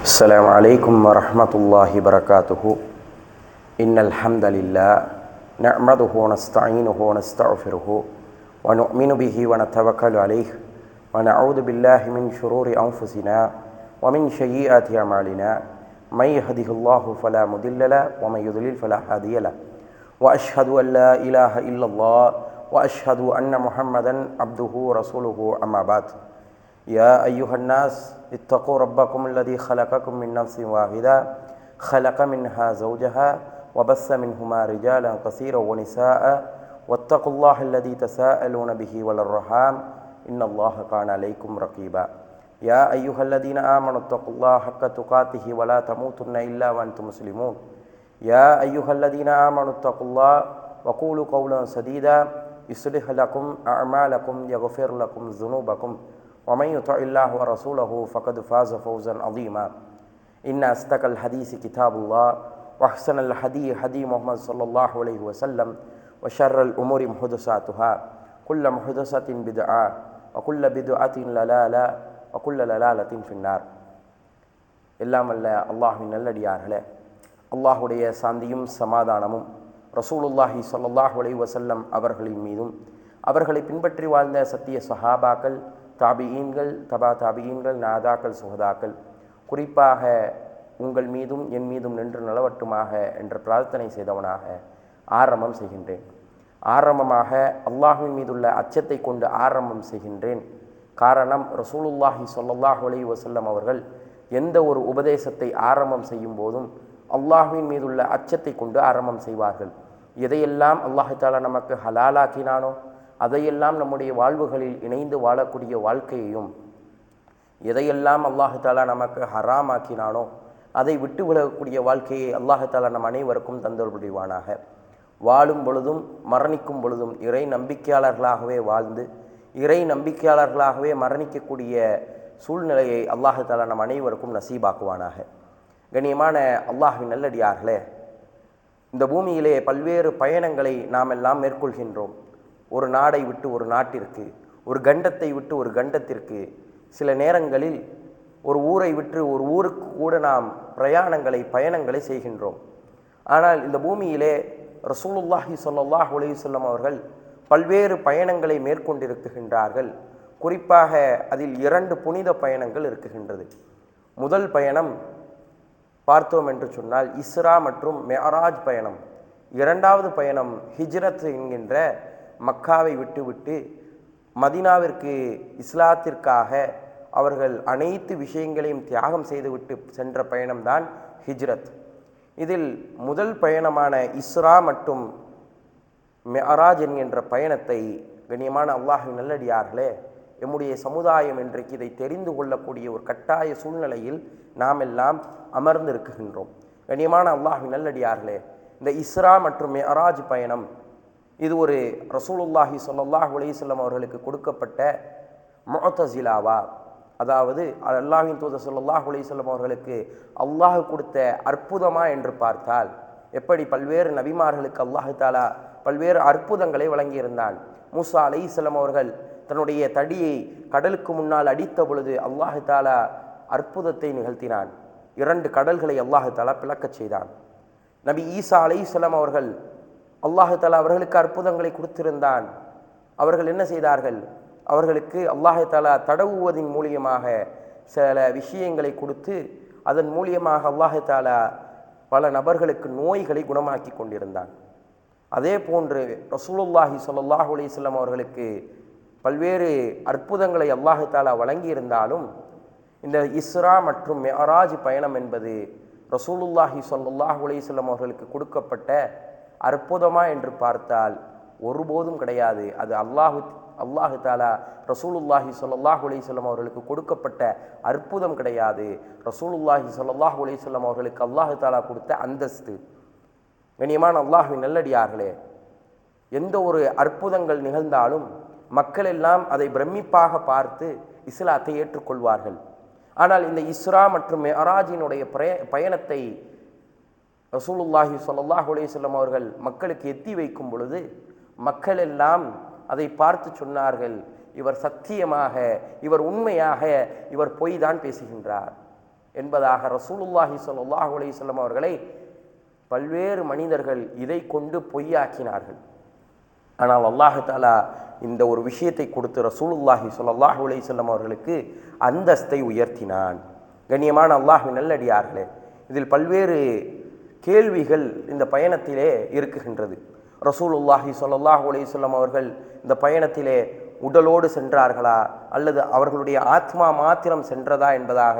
السلام عليكم ورحمة الله وبركاته. إن الحمد لله نعمده ونستعينه ونستغفره ونؤمن به ونتوكل عليه ونعوذ بالله من شرور أنفسنا ومن سيئات أعمالنا. من يهده الله فلا مضل له ومن يضلل فلا هادي له. وأشهد أن لا إله إلا الله وأشهد أن محمدا عبده ورسوله. أما بعد. يا أيها الناس اتقوا ربكم الذي خلقكم من نفس واحدة خلق منها زوجها وبث منهما رجالا كثيرا ونساء واتقوا الله الذي تساءلون به والأرحام إن الله كان عليكم رقيبا. يا أيها الذين آمنوا اتقوا الله حق تقاته ولا تموتن إلا وأنتم مسلمون. يا أيها الذين آمنوا اتقوا الله وقولوا قولا سديدا يصلح لكم أعمالكم يغفر لكم ذنوبكم ومن يطع الله ورسوله فقد فاز فوزا عظيما. إن أصدق الحديث كتاب الله وأحسن الهدي هدي محمد صلى الله عليه وسلم وشر الأمور محدثاتها كل محدثة بدعة وكل بدعة ضلالة وكل ضلالة في النار. எல்லாம் அல்ல அல்லாஹ்வின் நல்லடியார்களே, அல்லாஹுடைய சாந்தியும் சமாதானமும் ரசூலுல்லாஹி ஸல்லல்லாஹு அலைஹி வஸல்லம் அவர்களின் மீதும் அவர்களை பின்பற்றி வாழ்ந்த சத்திய சஹாபாக்கள், தாபியீன்கள், தபா தாபியீன்கள், நாதாக்கள், சுஹதாக்கள், குறிப்பாக உங்கள் மீதும் என் மீதும் நின்று நலவட்டுமாக என்ற பிரார்த்தனை செய்தவனாக ஆரம்பம் செய்கின்றேன். ஆரம்பமாக அல்லாஹ்வின் மீதுள்ள அச்சத்தை கொண்டு ஆரம்பம் செய்கின்றேன். காரணம், ரசூலுல்லாஹி ஸல்லல்லாஹு அலைஹி வஸல்லம் அவர்கள் எந்த ஒரு உபதேசத்தை ஆரம்பம் செய்யும் போதும் அல்லாஹ்வின் மீதுள்ள அச்சத்தை கொண்டு ஆரம்பம் செய்வார்கள். எதையெல்லாம் அல்லாஹ் தஆலா நமக்கு ஹலாலாக்கினானோ அதையெல்லாம் நம்முடைய வாழ்வுகளில் இணைந்து வாழக்கூடிய வாழ்க்கையையும், எதையெல்லாம் அல்லாஹ் தஆலா நமக்கு ஹராமாக்கினானோ அதை விட்டு விலகக்கூடிய வாழ்க்கையை அல்லாஹ் தஆலா நம் அனைவருக்கும் தந்தருள் புரிவானாக. வாழும் பொழுதும் மரணிக்கும் பொழுதும் இறை நம்பிக்கையாளர்களாகவே வாழ்ந்து இறை நம்பிக்கையாளர்களாகவே மரணிக்கக்கூடிய சூழ்நிலையை அல்லாஹ் தஆலா நம் அனைவருக்கும் நசீபாக்குவானாக. கண்ணியமான அல்லாஹ்வின் நல்லடியார்களே, இந்த பூமியிலே பல்வேறு பயணங்களை நாம் எல்லாம் மேற்கொள்கின்றோம். ஒரு நாடை விட்டு ஒரு நாட்டிற்கு, ஒரு கண்டத்தை விட்டு ஒரு கண்டத்திற்கு, சில நேரங்களில் ஒரு ஊரை விட்டு ஒரு ஊருக்கு கூட நாம் பயணங்களை செய்கின்றோம். ஆனால் இந்த பூமியிலே ரசூலுல்லாஹி ஸல்லல்லாஹு அலைஹி வஸல்லம் அவர்கள் பல்வேறு பயணங்களை மேற்கொண்டிருக்கின்றார்கள். குறிப்பாக அதில் 2 புனித பயணங்கள் இருக்குகின்றது. முதல் பயணம் பார்த்தோம் என்று சொன்னால் இஸ்ரா மற்றும் மெஅராஜ் பயணம். இரண்டாவது பயணம் ஹிஜ்ரத் என்கின்ற மக்காவை விட்டுவிட்டு மதீனாவிற்கு இஸ்லாத்திற்காக அவர்கள் அனைத்து விஷயங்களையும் தியாகம் செய்துவிட்டு சென்ற பயணம்தான் ஹிஜ்ரத். இதில் முதல் பயணமான இஸ்ரா மற்றும் மெஅராஜ் என்கின்ற பயணத்தை கண்ணியமான அல்லாஹ்வின் நல்லடியார்களே, எம்முடைய சமுதாயம் இன்றைக்கு இதை தெரிந்து கொள்ளக்கூடிய ஒரு கட்டாய சூழ்நிலையில் நாம் எல்லாம் அமர்ந்திருக்கின்றோம். கண்ணியமான அல்லாஹ்வின் நல்லடியார்களே, இந்த இஸ்ரா மற்றும் மெஅராஜ் பயணம் இது ஒரு ரசூலுல்லாஹி ஸல்லல்லாஹு அலைஹி வஸல்லம் அவர்களுக்கு கொடுக்கப்பட்ட முஅ்தஸிலாவா, அதாவது அல்லாஹ்வின் தூதர் ஸல்லல்லாஹு அலைஹி வஸல்லம் அவர்களுக்கு அல்லாஹ் கொடுத்த அற்புதமா என்று பார்த்தால், எப்படி பல்வேறு நபிமார்களுக்கு அல்லாஹ் தஆலா பல்வேறு அற்புதங்களை வழங்கியிருந்தான். மூசா அலைஹிஸ்ஸலாம் அவர்கள் தன்னுடைய தடியை கடலுக்கு முன்னால் அடித்த பொழுது அல்லாஹ் தஆலா அற்புதத்தை நிகழ்த்தினான். 2 கடல்களை அல்லாஹ் தஆலா பிளக்கச் செய்தான். நபி ஈசா அலைஹிஸ்ஸலாம் அவர்கள் அல்லாஹ் தஆலா அவர்களுக்கு அற்புதங்களை கொடுத்திருந்தான். அவர்கள் என்ன செய்தார்கள்? அவர்களுக்கு அல்லாஹ் தஆலா தடவுவதின் மூலியமாக சில விஷயங்களை கொடுத்து அதன் மூலியமாக அல்லாஹ் தஆலா பல நபர்களுக்கு நோய்களை குணமாக்கி கொண்டிருந்தான். அதே போன்று ரசூலுல்லாஹி ஸல்லல்லாஹு அலைஹி வஸல்லம் அவர்களுக்கு பல்வேறு அற்புதங்களை அல்லாஹ் தஆலா வழங்கியிருந்தாலும் இந்த இஸ்ரா மற்றும் மெஅராஜ் பயணம் என்பது ரசூலுல்லாஹி ஸல்லல்லாஹு அலைஹி வஸல்லம் அவர்களுக்கு கொடுக்கப்பட்ட அற்புதமா என்று பார்த்தால் ஒருபோதும் கிடையாது. அது அல்லாஹ் தஆலா ரசூலுல்லாஹி ஸல்லல்லாஹு அலைஹி வஸல்லம் அவர்களுக்கு கொடுக்கப்பட்ட அற்புதம் கிடையாது. ரசூலுல்லாஹி ஸல்லல்லாஹு அலைஹி வஸல்லம் அவர்களுக்கு அல்லாஹ் தஆலா கொடுத்த அந்தஸ்து. கண்ணியமான அல்லாஹ்வின் நல்லடியார்களே, எந்த ஒரு அற்புதங்கள் நிகழ்ந்தாலும் மக்கள் எல்லாம் அதை பிரமிப்பாக பார்த்து இஸ்லாத்தை ஏற்றுக்கொள்வார்கள். ஆனால் இந்த இஸ்ரா மற்றும் மெஅராஜினுடைய பயணத்தை ரசூலுல்லாஹி ஸல்லல்லாஹு அலைஹி வஸல்லம் அவர்கள் மக்களுக்கு எத்தி வைக்கும் பொழுது மக்கள் எல்லாம் அதை பார்த்து சொன்னார்கள், இவர் சத்தியமாக, இவர் உண்மையாக, இவர் பொய் தான் பேசுகின்றார். என்பதாக ரசூலுல்லாஹி ஸல்லல்லாஹு அலைஹி வஸல்லம் அவர்களை பல்வேறு மனிதர்கள் இதை கொண்டு பொய்யாக்கினார்கள். ஆனால் அல்லாஹ் தஆலா இந்த ஒரு விஷயத்தை கொடுத்து ரசூலுல்லாஹி ஸல்லல்லாஹு அலைஹி வஸல்லம் அவர்களுக்கு அந்தஸ்தை உயர்த்தினான். கண்ணியமான அல்லாஹ்வின் நல்லடியார்களே, இதில் பல்வேறு கேள்விகள் இந்த பயணத்திலே இருக்குகின்றது. ரசூலுல்லாஹி ஸல்லல்லாஹு அலைஹி வஸல்லம் அவர்கள் இந்த பயணத்திலே உடலோடு சென்றார்களா அல்லது அவர்களுடைய ஆத்மா மாத்திரம் சென்றதா என்பதாக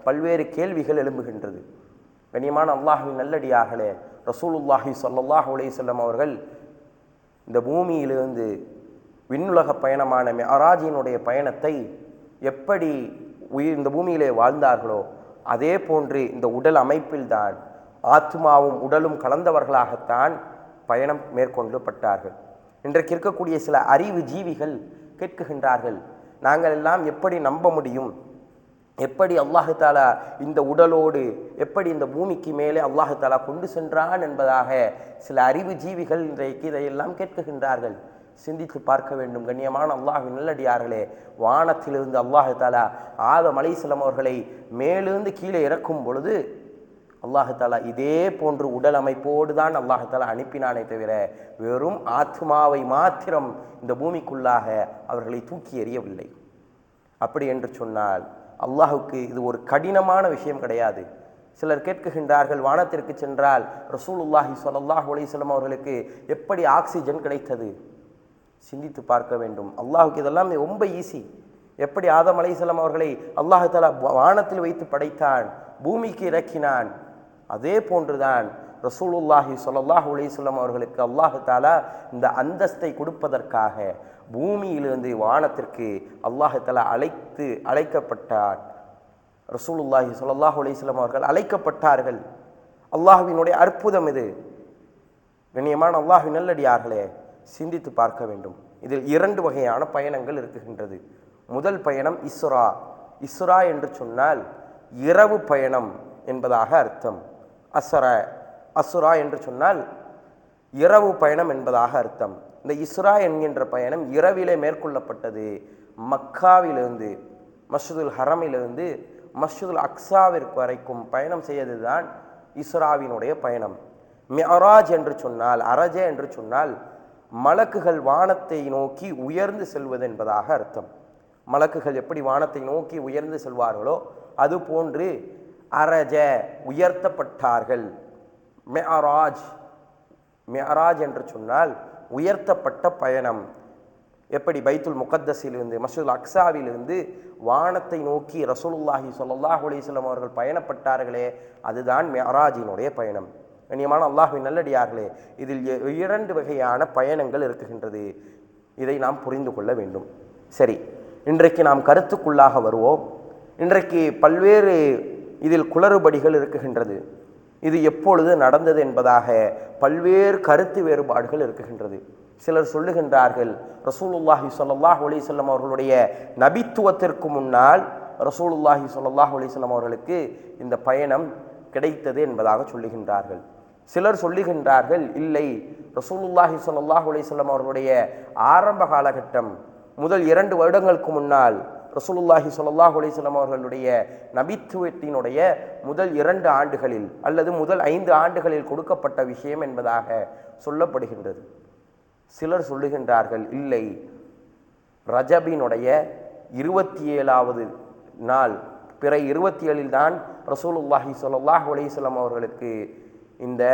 பல்வேறு கேள்விகள் எழும்புகின்றது. கண்ணியமான அல்லாஹ்வின் நல்லடியார்களே, ரசூலுல்லாஹி ஸல்லல்லாஹு அலைஹி வஸல்லம் அவர்கள் இந்த பூமியிலிருந்து விண்ணுலக பயணமான மிஅராஜினுடைய பயணத்தை எப்படி இந்த பூமியிலே வாழ்ந்தார்களோ அதே போன்று இந்த உடல் அமைப்பில்தான் ஆத்மாவும் உடலும் கலந்தவர்களாகத்தான் பயணம் மேற்கொள்ளப்பட்டார்கள். இன்றைக்கு இருக்கக்கூடிய சில அறிவு ஜீவிகள் கேட்குகின்றார்கள், நாங்கள் எல்லாம் எப்படி நம்ப முடியும், எப்படி அல்லாஹு தாலா இந்த உடலோடு எப்படி இந்த பூமிக்கு மேலே அல்லாஹு தாலா கொண்டு சென்றான் என்பதாக சில அறிவு ஜீவிகள் இன்றைக்கு இதையெல்லாம் கேட்குகின்றார்கள். சிந்தித்து பார்க்க வேண்டும். கண்ணியமான அல்லாஹ்வின் நல்லடியார்களே, வானத்திலிருந்து அல்லாஹு தாலா ஆதம் அலைஹிஸ்ஸலாம் அவர்களை மேலிருந்து கீழே இறக்கும் பொழுது அல்லாஹு தாலா இதே போன்று உடல் அமைப்போடு தான் அல்லாஹு தாலா அனுப்பினானே தவிர வெறும் ஆத்மாவை மாத்திரம் இந்த பூமிக்குள்ளாக அவர்களை தூக்கி எறியவில்லை. அப்படி என்று சொன்னால் அல்லாஹுக்கு இது ஒரு கடினமான விஷயம் கிடையாது. சிலர் கேட்குகின்றார்கள், வானத்திற்கு சென்றால் ரசூலுல்லாஹி ஸல்லல்லாஹு அலைஹி வஸல்லம் அவர்களுக்கு எப்படி ஆக்சிஜன் கிடைத்தது? சிந்தித்து பார்க்க வேண்டும். அல்லாஹுக்கு இதெல்லாம் ரொம்ப ஈஸி. எப்படி ஆதம் அலைஹிஸ்ஸலாம் அவர்களை அல்லாஹு தஆலா வானத்தில் வைத்து படைத்தான், பூமிக்கு இறக்கினான், அதே போன்றுதான் ரசூலுல்லாஹி ஸல்லல்லாஹு அலைஹி வஸல்லம் அவர்களுக்கு அல்லாஹு தஆலா இந்த அந்தஸ்தை கொடுப்பதற்காக பூமியிலிருந்து வானத்திற்கு அல்லாஹு தஆலா அழைக்கப்பட்டார். ரசூலுல்லாஹி ஸல்லல்லாஹு அலைஹி வஸல்லம் அவர்கள் அழைக்கப்பட்டார்கள். அல்லாஹ்வினுடைய அற்புதம் இது. கண்ணியமான அல்லாஹ்வின் நல்லடியார்களே, சிந்தித்து பார்க்க வேண்டும். இதில் இரண்டு வகையான பயணங்கள் இருக்குகின்றது. முதல் பயணம் இஸ்ரா. இஸ்ரா என்று சொன்னால் இரவு பயணம் என்பதாக அர்த்தம். அசுரா என்று சொன்னால் இரவு பயணம் என்பதாக அர்த்தம். இந்த இஸ்ரா என்கின்ற பயணம் இரவிலே மேற்கொள்ளப்பட்டது. மக்காவிலிருந்து மஸ்ஜிதுல் ஹரமிலிருந்து மஸ்ஜிதுல் அக்ஸாவிற்கு வரைக்கும் பயணம் செய்ததுதான் இஸ்ராவினுடைய பயணம். மிஅராஜ் என்று சொன்னால், அரஜ என்று சொன்னால் மலக்குகள் வானத்தை நோக்கி உயர்ந்து செல்வது என்பதாக அர்த்தம். மலக்குகள் எப்படி வானத்தை நோக்கி உயர்ந்து செல்வார்களோ அது போன்று அரஜ உயர்த்தப்பட்டார்கள். மிஅராஜ் என்று சொன்னால் உயர்த்தப்பட்ட பயணம். எப்படி பைத்துல் முகத்தஸிலிருந்து மஸ்ஜிதுல் அக்ஸாவிலிருந்து வானத்தை நோக்கி ரசூலுல்லாஹி ஸல்லல்லாஹு அலைஹி வஸல்லம் அவர்கள் பயணப்பட்டார்களே அதுதான் மிஅராஜினுடைய பயணம். கண்ணியமான அல்லாஹ்வின் நல்லடியார்களே, இதில் இரண்டு வகையான பயணங்கள் இருக்குகின்றது. இதை நாம் புரிந்து கொள்ள வேண்டும். சரி, இன்றைக்கு நாம் கருத்துக்குள்ளாக வருவோம். இன்றைக்கு பல்வேறு இதில் குளறுபடிகள் இருக்குகின்றது. இது எப்பொழுது நடந்தது என்பதாக பல்வேறு கருத்து வேறுபாடுகள் இருக்குகின்றது. சிலர் சொல்லுகின்றார்கள், ரசூலுல்லாஹி ஸல்லல்லாஹு அலைஹி வஸல்லம் அவர்களுடைய நபித்துவத்திற்கு முன்னால் ரசூலுல்லாஹி ஸல்லல்லாஹு அலைஹி வஸல்லம் அவர்களுக்கு இந்த பயணம் கிடைத்தது என்பதாக சொல்லுகின்றார்கள். சிலர் சொல்லுகின்றார்கள், இல்லை, ரசூலுல்லாஹி ஸல்லல்லாஹு அலைஹி வஸல்லம் அவர்களுடைய ஆரம்ப காலகட்டம் முதல் 2 வருடங்களுக்கு முன்னால் ரசூலுல்லாஹி ஸல்லல்லாஹு அலைஹி வஸல்லம் அவர்களுடைய நபித்துவத்தினுடைய முதல் 2 ஆண்டுகளில் அல்லது முதல் 5 ஆண்டுகளில் கொடுக்கப்பட்ட விஷயம் என்பதாக சொல்லப்படுகின்றது. சிலர் சொல்லுகின்றார்கள், இல்லை, ரஜபினுடைய 27வது நாள் பிறை 27 தான் ரசூலுல்லாஹி ஸல்லல்லாஹு அலைஹி வஸல்லம் அவர்களுக்கு இந்த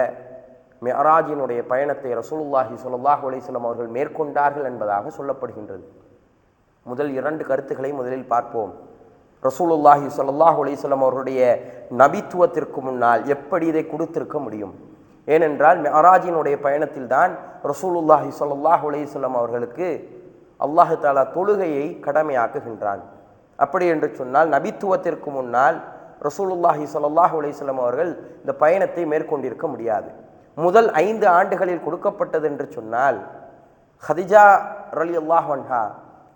மிஅராஜினுடைய பயணத்தை ரசூலுல்லாஹி ஸல்லல்லாஹு அலைஹி வஸல்லம் அவர்கள் மேற்கொண்டார்கள் என்பதாக சொல்லப்படுகின்றது. முதல் 2 கருத்துக்களை முதலில் பார்ப்போம். ரசூலுல்லாஹி ஸல்லல்லாஹு அலைஹி வஸல்லம் அவர்களுடைய நபித்துவத்திற்கு முன்னால் எப்படி இதை கொடுத்திருக்க முடியும்? ஏனென்றால் மிஅராஜினுடைய பயணத்தில் தான் ரசூலுல்லாஹி ஸல்லல்லாஹு அலைஹி வஸல்லம் அவர்களுக்கு அல்லாஹ் தஆலா தொழுகையை கடமையாக்குகின்றான். அப்படி என்று சொன்னால் நபித்துவத்திற்கு முன்னால் ரசூலுல்லாஹி ஸல்லல்லாஹு அலைஹி வஸல்லம் அவர்கள் இந்த பயணத்தை மேற்கொண்டிருக்க முடியாது. முதல் 5 ஆண்டுகளில் கொடுக்கப்பட்டது என்று சொன்னால் ஹதிஜா ரலியல்லாஹு அன்ஹா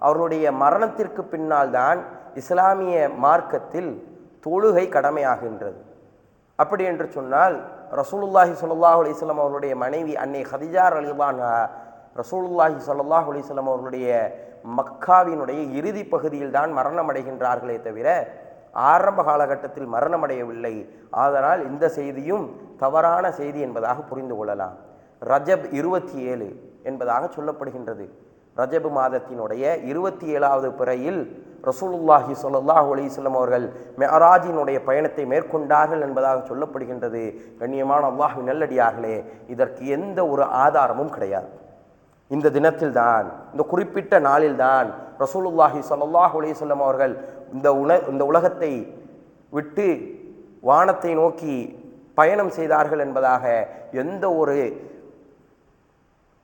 அவர்களுடைய மரணத்திற்கு பின்னால் தான் இஸ்லாமிய மார்க்கத்தில் தொழுகை கடமையாகின்றது. அப்படி என்று சொன்னால் ரசூலுல்லாஹி ஸல்லல்லாஹு அலைஹி வஸல்லம் அவர்களுடைய மனைவி அன்னை ஹதிஜா ரலியல்லாஹு அன்ஹா ரசூலுல்லாஹி ஸல்லல்லாஹு அலைஹி வஸல்லம் அவர்களுடைய மக்காவினுடைய இறுதி பகுதியில் தான் மரணம் அடைகின்றார்களே தவிர ஆரம்ப காலகட்டத்தில் மரணமடையவில்லை. அதனால் இந்த செய்தியும் தவறான செய்தி என்பதாக புரிந்து கொள்ளலாம். ரஜப் 27 என்பதாக சொல்லப்படுகின்றது. ரஜப் மாதத்தினுடைய 27வது பிறையில் ரசூலுல்லாஹி ஸல்லல்லாஹு அலைஹி வஸல்லம் அவர்கள் மிஅராஜினுடைய பயணத்தை மேற்கொண்டார்கள் என்பதாக சொல்லப்படுகின்றது. கண்ணியமான அல்லாஹ்வின் நல்லடியார்களே, இதற்கு எந்த ஒரு ஆதாரமும் கிடையாது. இந்த தினத்தில்தான், இந்த குறிப்பிட்ட நாளில்தான் ரசூலுல்லாஹி ஸல்லல்லாஹு அலைஹி வஸல்லம் அவர்கள் இந்த உலகத்தை விட்டு வானத்தை நோக்கி பயணம் செய்தார்கள் என்பதாக எந்த ஒரு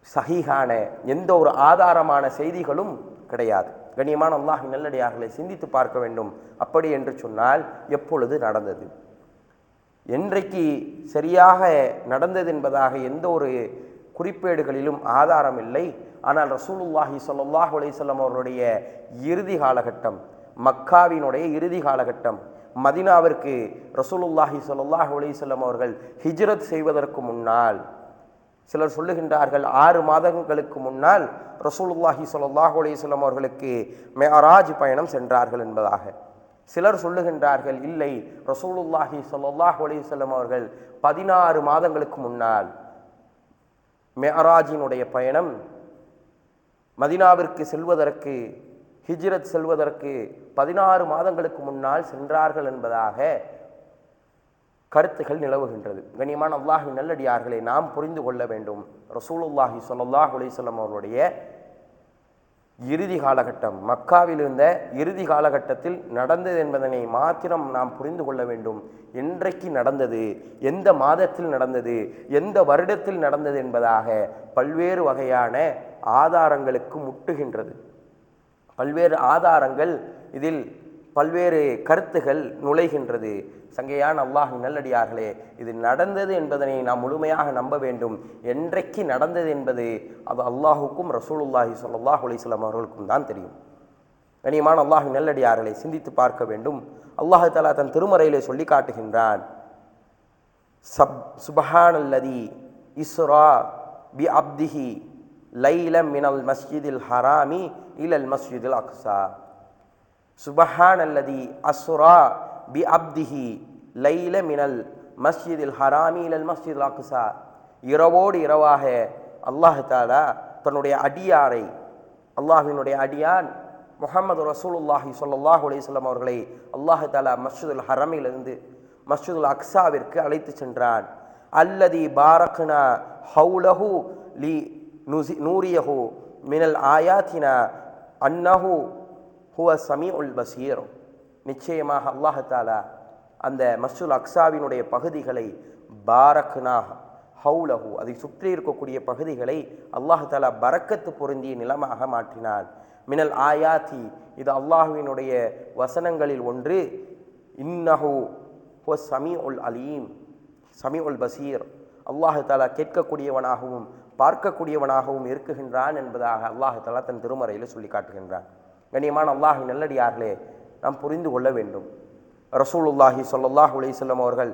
சஹீஹான, எந்த ஒரு ஆதாரமான செய்திகளும் கிடையாது. கண்ணியமான அல்லாஹ்வின் நல்லடியார்களை சிந்தித்து பார்க்க வேண்டும். அப்படி என்று சொன்னால் எப்பொழுது நடந்தது, என்றைக்கு சரியாக நடந்தது என்பதாக எந்த ஒரு குறிப்பேடுகளிலும் ஆதாரம் இல்லை. ஆனால் ரசூலுல்லாஹி ஸல்லல்லாஹு அலைஹி வஸல்லம் அவர்களுடைய இறுதி காலகட்டம், மக்காவினுடைய இறுதி காலகட்டம், மதீனாவிற்கு ரசூலுல்லாஹி ஸல்லல்லாஹு அலைஹி வஸல்லம் அவர்கள் ஹிஜ்ரத் செய்வதற்கு முன்னால், சிலர் சொல்லுகின்றார்கள் 6 மாதங்களுக்கு முன்னால் ரசூலுல்லாஹி ஸல்லல்லாஹு அலைஹி வஸல்லம் அவர்களுக்கு மிஅராஜ் பயணம் சென்றார்கள் என்பதாக. சிலர் சொல்லுகின்றார்கள் இல்லை, ரசூலுல்லாஹி ஸல்லல்லாஹு அலைஹி வஸல்லம் அவர்கள் 16 மாதங்களுக்கு முன்னால் மிஅராஜினுடைய பயணம் மதீனாவிற்கு செல்வதற்கு, ஹிஜ்ரத் செல்வதற்கு 16 மாதங்களுக்கு முன்னால் சென்றார்கள் என்பதாக கருத்துகள் நிலவுகின்றது. கண்ணியமான அல்லாஹ்வின் நல்லடியார்களை நாம் புரிந்து கொள்ள வேண்டும். ரசூலுல்லாஹி ஸல்லல்லாஹு அலைஹி வஸல்லம் அவருடைய இறுதி காலகட்டம், மக்காவில் இருந்த இறுதி காலகட்டத்தில் நடந்தது என்பதனை மாத்திரம் நாம் புரிந்து கொள்ள வேண்டும். என்றைக்கு நடந்தது, எந்த மாதத்தில் நடந்தது, எந்த வருடத்தில் நடந்தது என்பதாக பல்வேறு வகையான ஆதாரங்களுக்கு முட்டுகின்றது. பல்வேறு ஆதாரங்கள், இதில் பல்வேறு கருத்துகள் நுழைகின்றது. சங்கையான அல்லாஹ்வின் நல்லடியார்களே, இது நடந்தது என்பதனை நாம் முழுமையாக நம்ப வேண்டும். என்றைக்கு நடந்தது என்பது அது அல்லாஹுக்கும் ரசூலுல்லாஹி ஸல்லல்லாஹு அலைஹி வஸல்லம் அவர்களுக்கும் தான் தெரியும். கண்ணியமான அல்லாஹ்வின் நல்லடியார்களை சிந்தித்து பார்க்க வேண்டும். அல்லாஹ் தஆலா தன் திருமறையிலே சொல்லி காட்டுகின்றான், சுப்ஹானல்லதி இஸ்ரா பி அப்திஹி லைலம் மினல் மஸ்ஜிதில் ஹராமி இலல் மஸ்ஜிதில் அக்ஸா. சுப்ஹானல்லதி அஸ்ரா பி அப்திஹி லைல மினல் மஸ்ஜிதில் ஹராமி இலல் மஸ்ஜிதில் அக்ஸா. இரவோடு இரவாக அல்லாஹ் தஆலா தன்னுடைய அடியாரை, அல்லாஹ்வினுடைய அடியான் முஹம்மது ரசூலுல்லாஹி ஸல்லல்லாஹு அலைஹி வஸல்லம் அவர்களை அல்லாஹ் தஆலா மஸ்ஜிதுல் ஹரமிலிருந்து மஸ்ஜிதுல் அக்ஸாவிற்கு அழைத்து சென்றான். அல்லதி பாரக்னா ஹவுலஹு லி நூரியஹு மினல் ஆயாத்தினா அன்னஹு ஹுவ சமீஉல் பஸீர். நிச்சயமாக அல்லாஹ் தஆலா அந்த மஸ்ஜிதுல் அக்ஸாவினுடைய பகுதிகளை பாரக்னா ஹவுலஹு, அதை சுற்றி இருக்கக்கூடிய பகுதிகளை அல்லாஹ் தஆலா பரக்கத்து பொருந்திய நிலமாக மாற்றினான். மினல் ஆயாத்தி, இது அல்லாஹ்வினுடைய வசனங்களில் ஒன்று. இன்னஹு ஹுவ சமீஉல் அலீம், சமீஉல் பஸீர், அல்லாஹ் தஆலா கேட்கக்கூடியவனாகவும் பார்க்கக்கூடியவனாகவும் இருக்குகின்றான் என்பதாக அல்லாஹ் தஆலா தன் திருமறையில் சொல்லி காட்டுகின்றான். கண்ணியமான அல்லாஹ்வின் நல்லடியார்களே, நாம் புரிந்து கொள்ள வேண்டும். ரசூலுல்லாஹி ஸல்லல்லாஹு அலைஹி வஸல்லம் அவர்கள்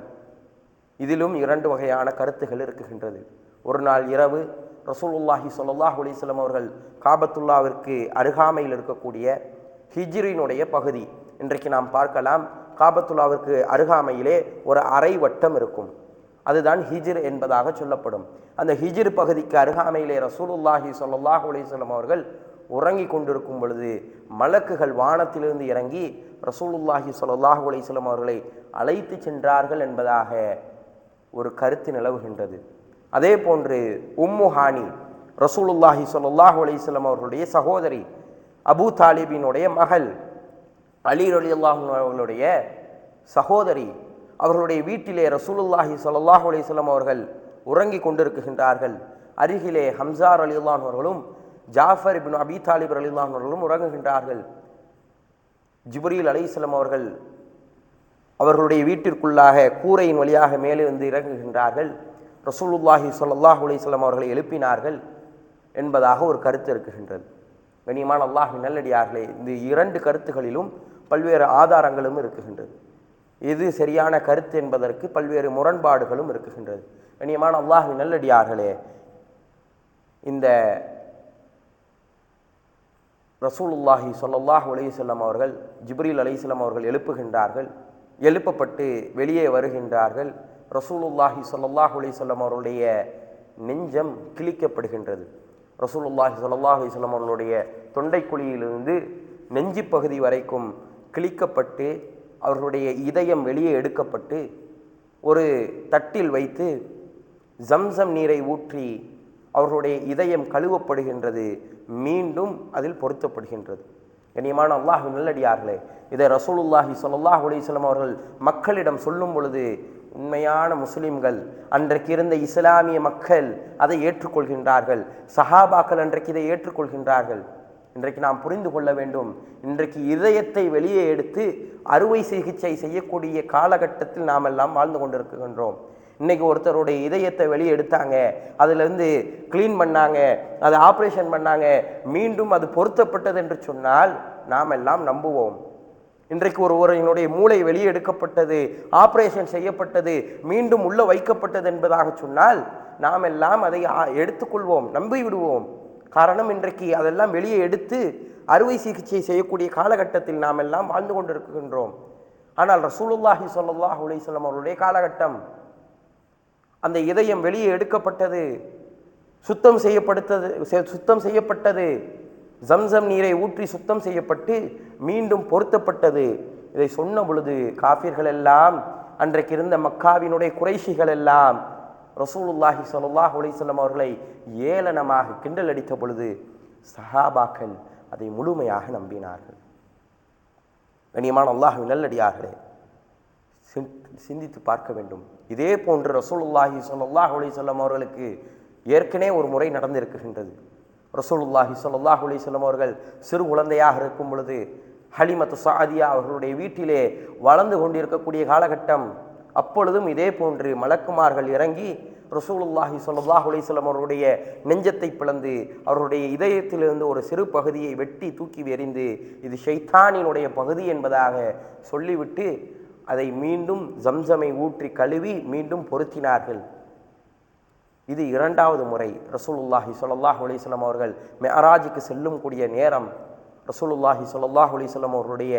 இதிலும் 2 வகையான கருத்துகள் இருக்குகின்றது. ஒரு நாள் இரவு ரசூலுல்லாஹி ஸல்லல்லாஹு அலைஹி வஸல்லம் அவர்கள் காபத்துல்லாவிற்கு அருகாமையில் இருக்கக்கூடிய ஹிஜ்ரினுடைய பகுதி, இன்றைக்கு நாம் பார்க்கலாம், காபத்துல்லாவிற்கு அருகாமையிலே ஒரு அரை வட்டம் இருக்கும், அதுதான் ஹிஜ்ர் என்பதாக சொல்லப்படும். அந்த ஹிஜ்ர் பகுதிக்கு அருகாமையிலே ரசூலுல்லாஹி ஸல்லல்லாஹு அலைஹி வஸல்லம் அவர்கள் உறங்கி கொண்டிருக்கும் பொழுது மலக்குகள் வானத்திலிருந்து இறங்கி ரசூலுல்லாஹி ஸல்லல்லாஹு அலைஹி வஸல்லம் அவர்களை அழைத்து சென்றார்கள் என்பதாக ஒரு கருத்து நிலவுகின்றது. அதே போன்று உம்மு ஹானி, ரசூலுல்லாஹி ஸல்லல்லாஹு அலைஹி வஸல்லம் அவர்களுடைய சகோதரி, அபூ தாலிபினுடைய மகள், அலி ரலியல்லாஹு அன்ஹு அவர்களுடைய சகோதரி, அவர்களுடைய வீட்டிலே ரசூலுல்லாஹி ஸல்லல்லாஹு அலைஹி வஸல்லம் அவர்கள் உறங்கி கொண்டிருக்கின்றார்கள். அருகிலே ஹம்ஸா ரலியல்லாஹு அன்ஹு அவர்களும் ஜாஃபர் இப்னு அபி தாலிப் ரலியல்லாஹு அன்ஹு அவர்களும் உறங்குகின்றார்கள். ஜிப்ரீல் அலைஹிஸ்ஸலாம் அவர்கள் அவர்களுடைய வீட்டிற்குள்ளாக கூரையின் வழியாக மேலே வந்து இறங்குகின்றார்கள். ரசூலுல்லாஹி ஸல்லல்லாஹு அலைஹி வஸல்லம் அவர்களை எழுப்பினார்கள் என்பதாக ஒரு கருத்து இருக்குகின்றது. கண்ணியமான அல்லாஹ்வின் நல்லடியார்களே, இந்த 2 கருத்துகளிலும் பல்வேறு ஆதாரங்களும் இருக்குகின்றது. எது சரியான கருத்து என்பதற்கு பல்வேறு முரண்பாடுகளும் இருக்குகின்றது. கண்ணியமான அல்லாஹ்வின் நல்லடியார்களே, இந்த ரசூலுல்லாஹி ஸல்லல்லாஹு அலைஹி வஸல்லம் அவர்கள் ஜிப்ரீல் அலைஹிஸ்ஸலாம் அவர்கள் எழுப்புகின்றார்கள். எழுப்பப்பட்டு வெளியே வருகின்றார்கள். ரசூலுல்லாஹி ஸல்லல்லாஹு அலைஹி வஸல்லம் அவர்களுடைய நெஞ்சம் கிழிக்கப்படுகின்றது. ரசூலுல்லாஹி ஸல்லல்லாஹு அலைஹி வஸல்லம் அவர்களுடைய தொண்டைக்குழியிலிருந்து நெஞ்சி பகுதி வரைக்கும் கிழிக்கப்பட்டு அவர்களுடைய இதயம் வெளியே எடுக்கப்பட்டு ஒரு தட்டில் வைத்து ஜம்சம் நீரை ஊற்றி அவர்களுடைய இதயம் கழுவப்படுகின்றது. மீண்டும் அதில் பொருத்தப்படுகின்றது. கண்ணியமான அல்லாஹ்வின் நல்லடியார்களே, இதை ரசூலுல்லாஹி ஸல்லல்லாஹு அலைஹி வஸல்லம் அவர்கள் மக்களிடம் சொல்லும் பொழுது உண்மையான முஸ்லிம்கள், அன்றைக்கு இருந்த இஸ்லாமிய மக்கள் அதை ஏற்றுக்கொள்கின்றார்கள். சஹாபாக்கள் அன்றைக்கு இதை ஏற்றுக்கொள்கின்றார்கள். இன்றைக்கு நாம் புரிந்து கொள்ள வேண்டும், இன்றைக்கு இதயத்தை வெளியே எடுத்து அறுவை சிகிச்சை செய்யக்கூடிய காலகட்டத்தில் நாம் எல்லாம் வாழ்ந்து கொண்டிருக்கின்றோம். இன்றைக்கி ஒருத்தருடைய இதயத்தை வெளியே எடுத்தாங்க, அதிலிருந்து க்ளீன் பண்ணாங்க, அதை ஆப்ரேஷன் பண்ணாங்க, மீண்டும் அது பொருத்தப்பட்டது என்று சொன்னால் நாம் எல்லாம் நம்புவோம். இன்றைக்கு ஒருவரினுடைய மூளை வெளியே எடுக்கப்பட்டது, ஆப்ரேஷன் செய்யப்பட்டது, மீண்டும் உள்ள வைக்கப்பட்டது என்பதாக சொன்னால் நாம் எல்லாம் அதை எடுத்துக்கொள்வோம், நம்பி விடுவோம். காரணம், இன்றைக்கு அதெல்லாம் வெளியே எடுத்து அறுவை சிகிச்சை செய்யக்கூடிய காலகட்டத்தில் நாம் எல்லாம் வாழ்ந்து கொண்டிருக்கின்றோம். ஆனால் ரசூலுல்லாஹி ஸல்லல்லாஹு அலைஹி வஸல்லம் அவருடைய காலகட்டம், அந்த இதயம் வெளியே எடுக்கப்பட்டது, சுத்தம் செய்யப்பட்டது, ஜம்சம் நீரை ஊற்றி சுத்தம் செய்யப்பட்டு மீண்டும் பொருத்தப்பட்டது. இதை சொன்ன பொழுது காஃபிர்கள் எல்லாம், அன்றைக்கு இருந்த மக்காவினுடைய குறைஷிகள் எல்லாம் ரசூலுல்லாஹி ஸல்லல்லாஹு அலைஹி வஸல்லம் அவர்களை ஏளனமாக கிண்டல் அடித்த பொழுது சஹாபாக்கள் அதை முழுமையாக நம்பினார்கள். கண்ணியமான அல்லாஹ்வின் நல்லடியார்களே, சிந்தித்து பார்க்க வேண்டும். இதே போன்று ரசூலுல்லாஹி ஸல்லல்லாஹு அலைஹி வஸல்லம் அவர்களுக்கு ஏற்கனவே ஒரு முறை நடந்திருக்கின்றது. ரசூலுல்லாஹி ஸல்லல்லாஹு அலைஹி வஸல்லம் அவர்கள் சிறு குழந்தையாக இருக்கும் பொழுது ஹலிமத்து ஸஅதியா அவர்களுடைய வீட்டிலே வளர்ந்து கொண்டிருக்கக்கூடிய காலகட்டம். அப்பொழுதும் இதே போன்று மலக்குமார்கள் இறங்கி ரசூலுல்லாஹி ஸல்லல்லாஹு அலைஹி வஸல்லம் அவருடைய நெஞ்சத்தை பிளந்து அவருடைய இதயத்திலிருந்து ஒரு சிறு பகுதியை வெட்டி தூக்கி எறிந்து இது ஷைத்தானினுடைய பகுதி என்பதாக சொல்லிவிட்டு அதை மீண்டும் ஜம்சமை ஊற்றி கழுவி மீண்டும் பொருத்தினார்கள். இது இரண்டாவது முறை. ரசூலுல்லாஹி ஸல்லல்லாஹு அலைஹி வஸல்லம் அவர்கள் மிஅராஜுக்கு செல்லும் கூடிய நேரம் ரசூலுல்லாஹி ஸல்லல்லாஹு அலைஹி வஸல்லம் அவர்களுடைய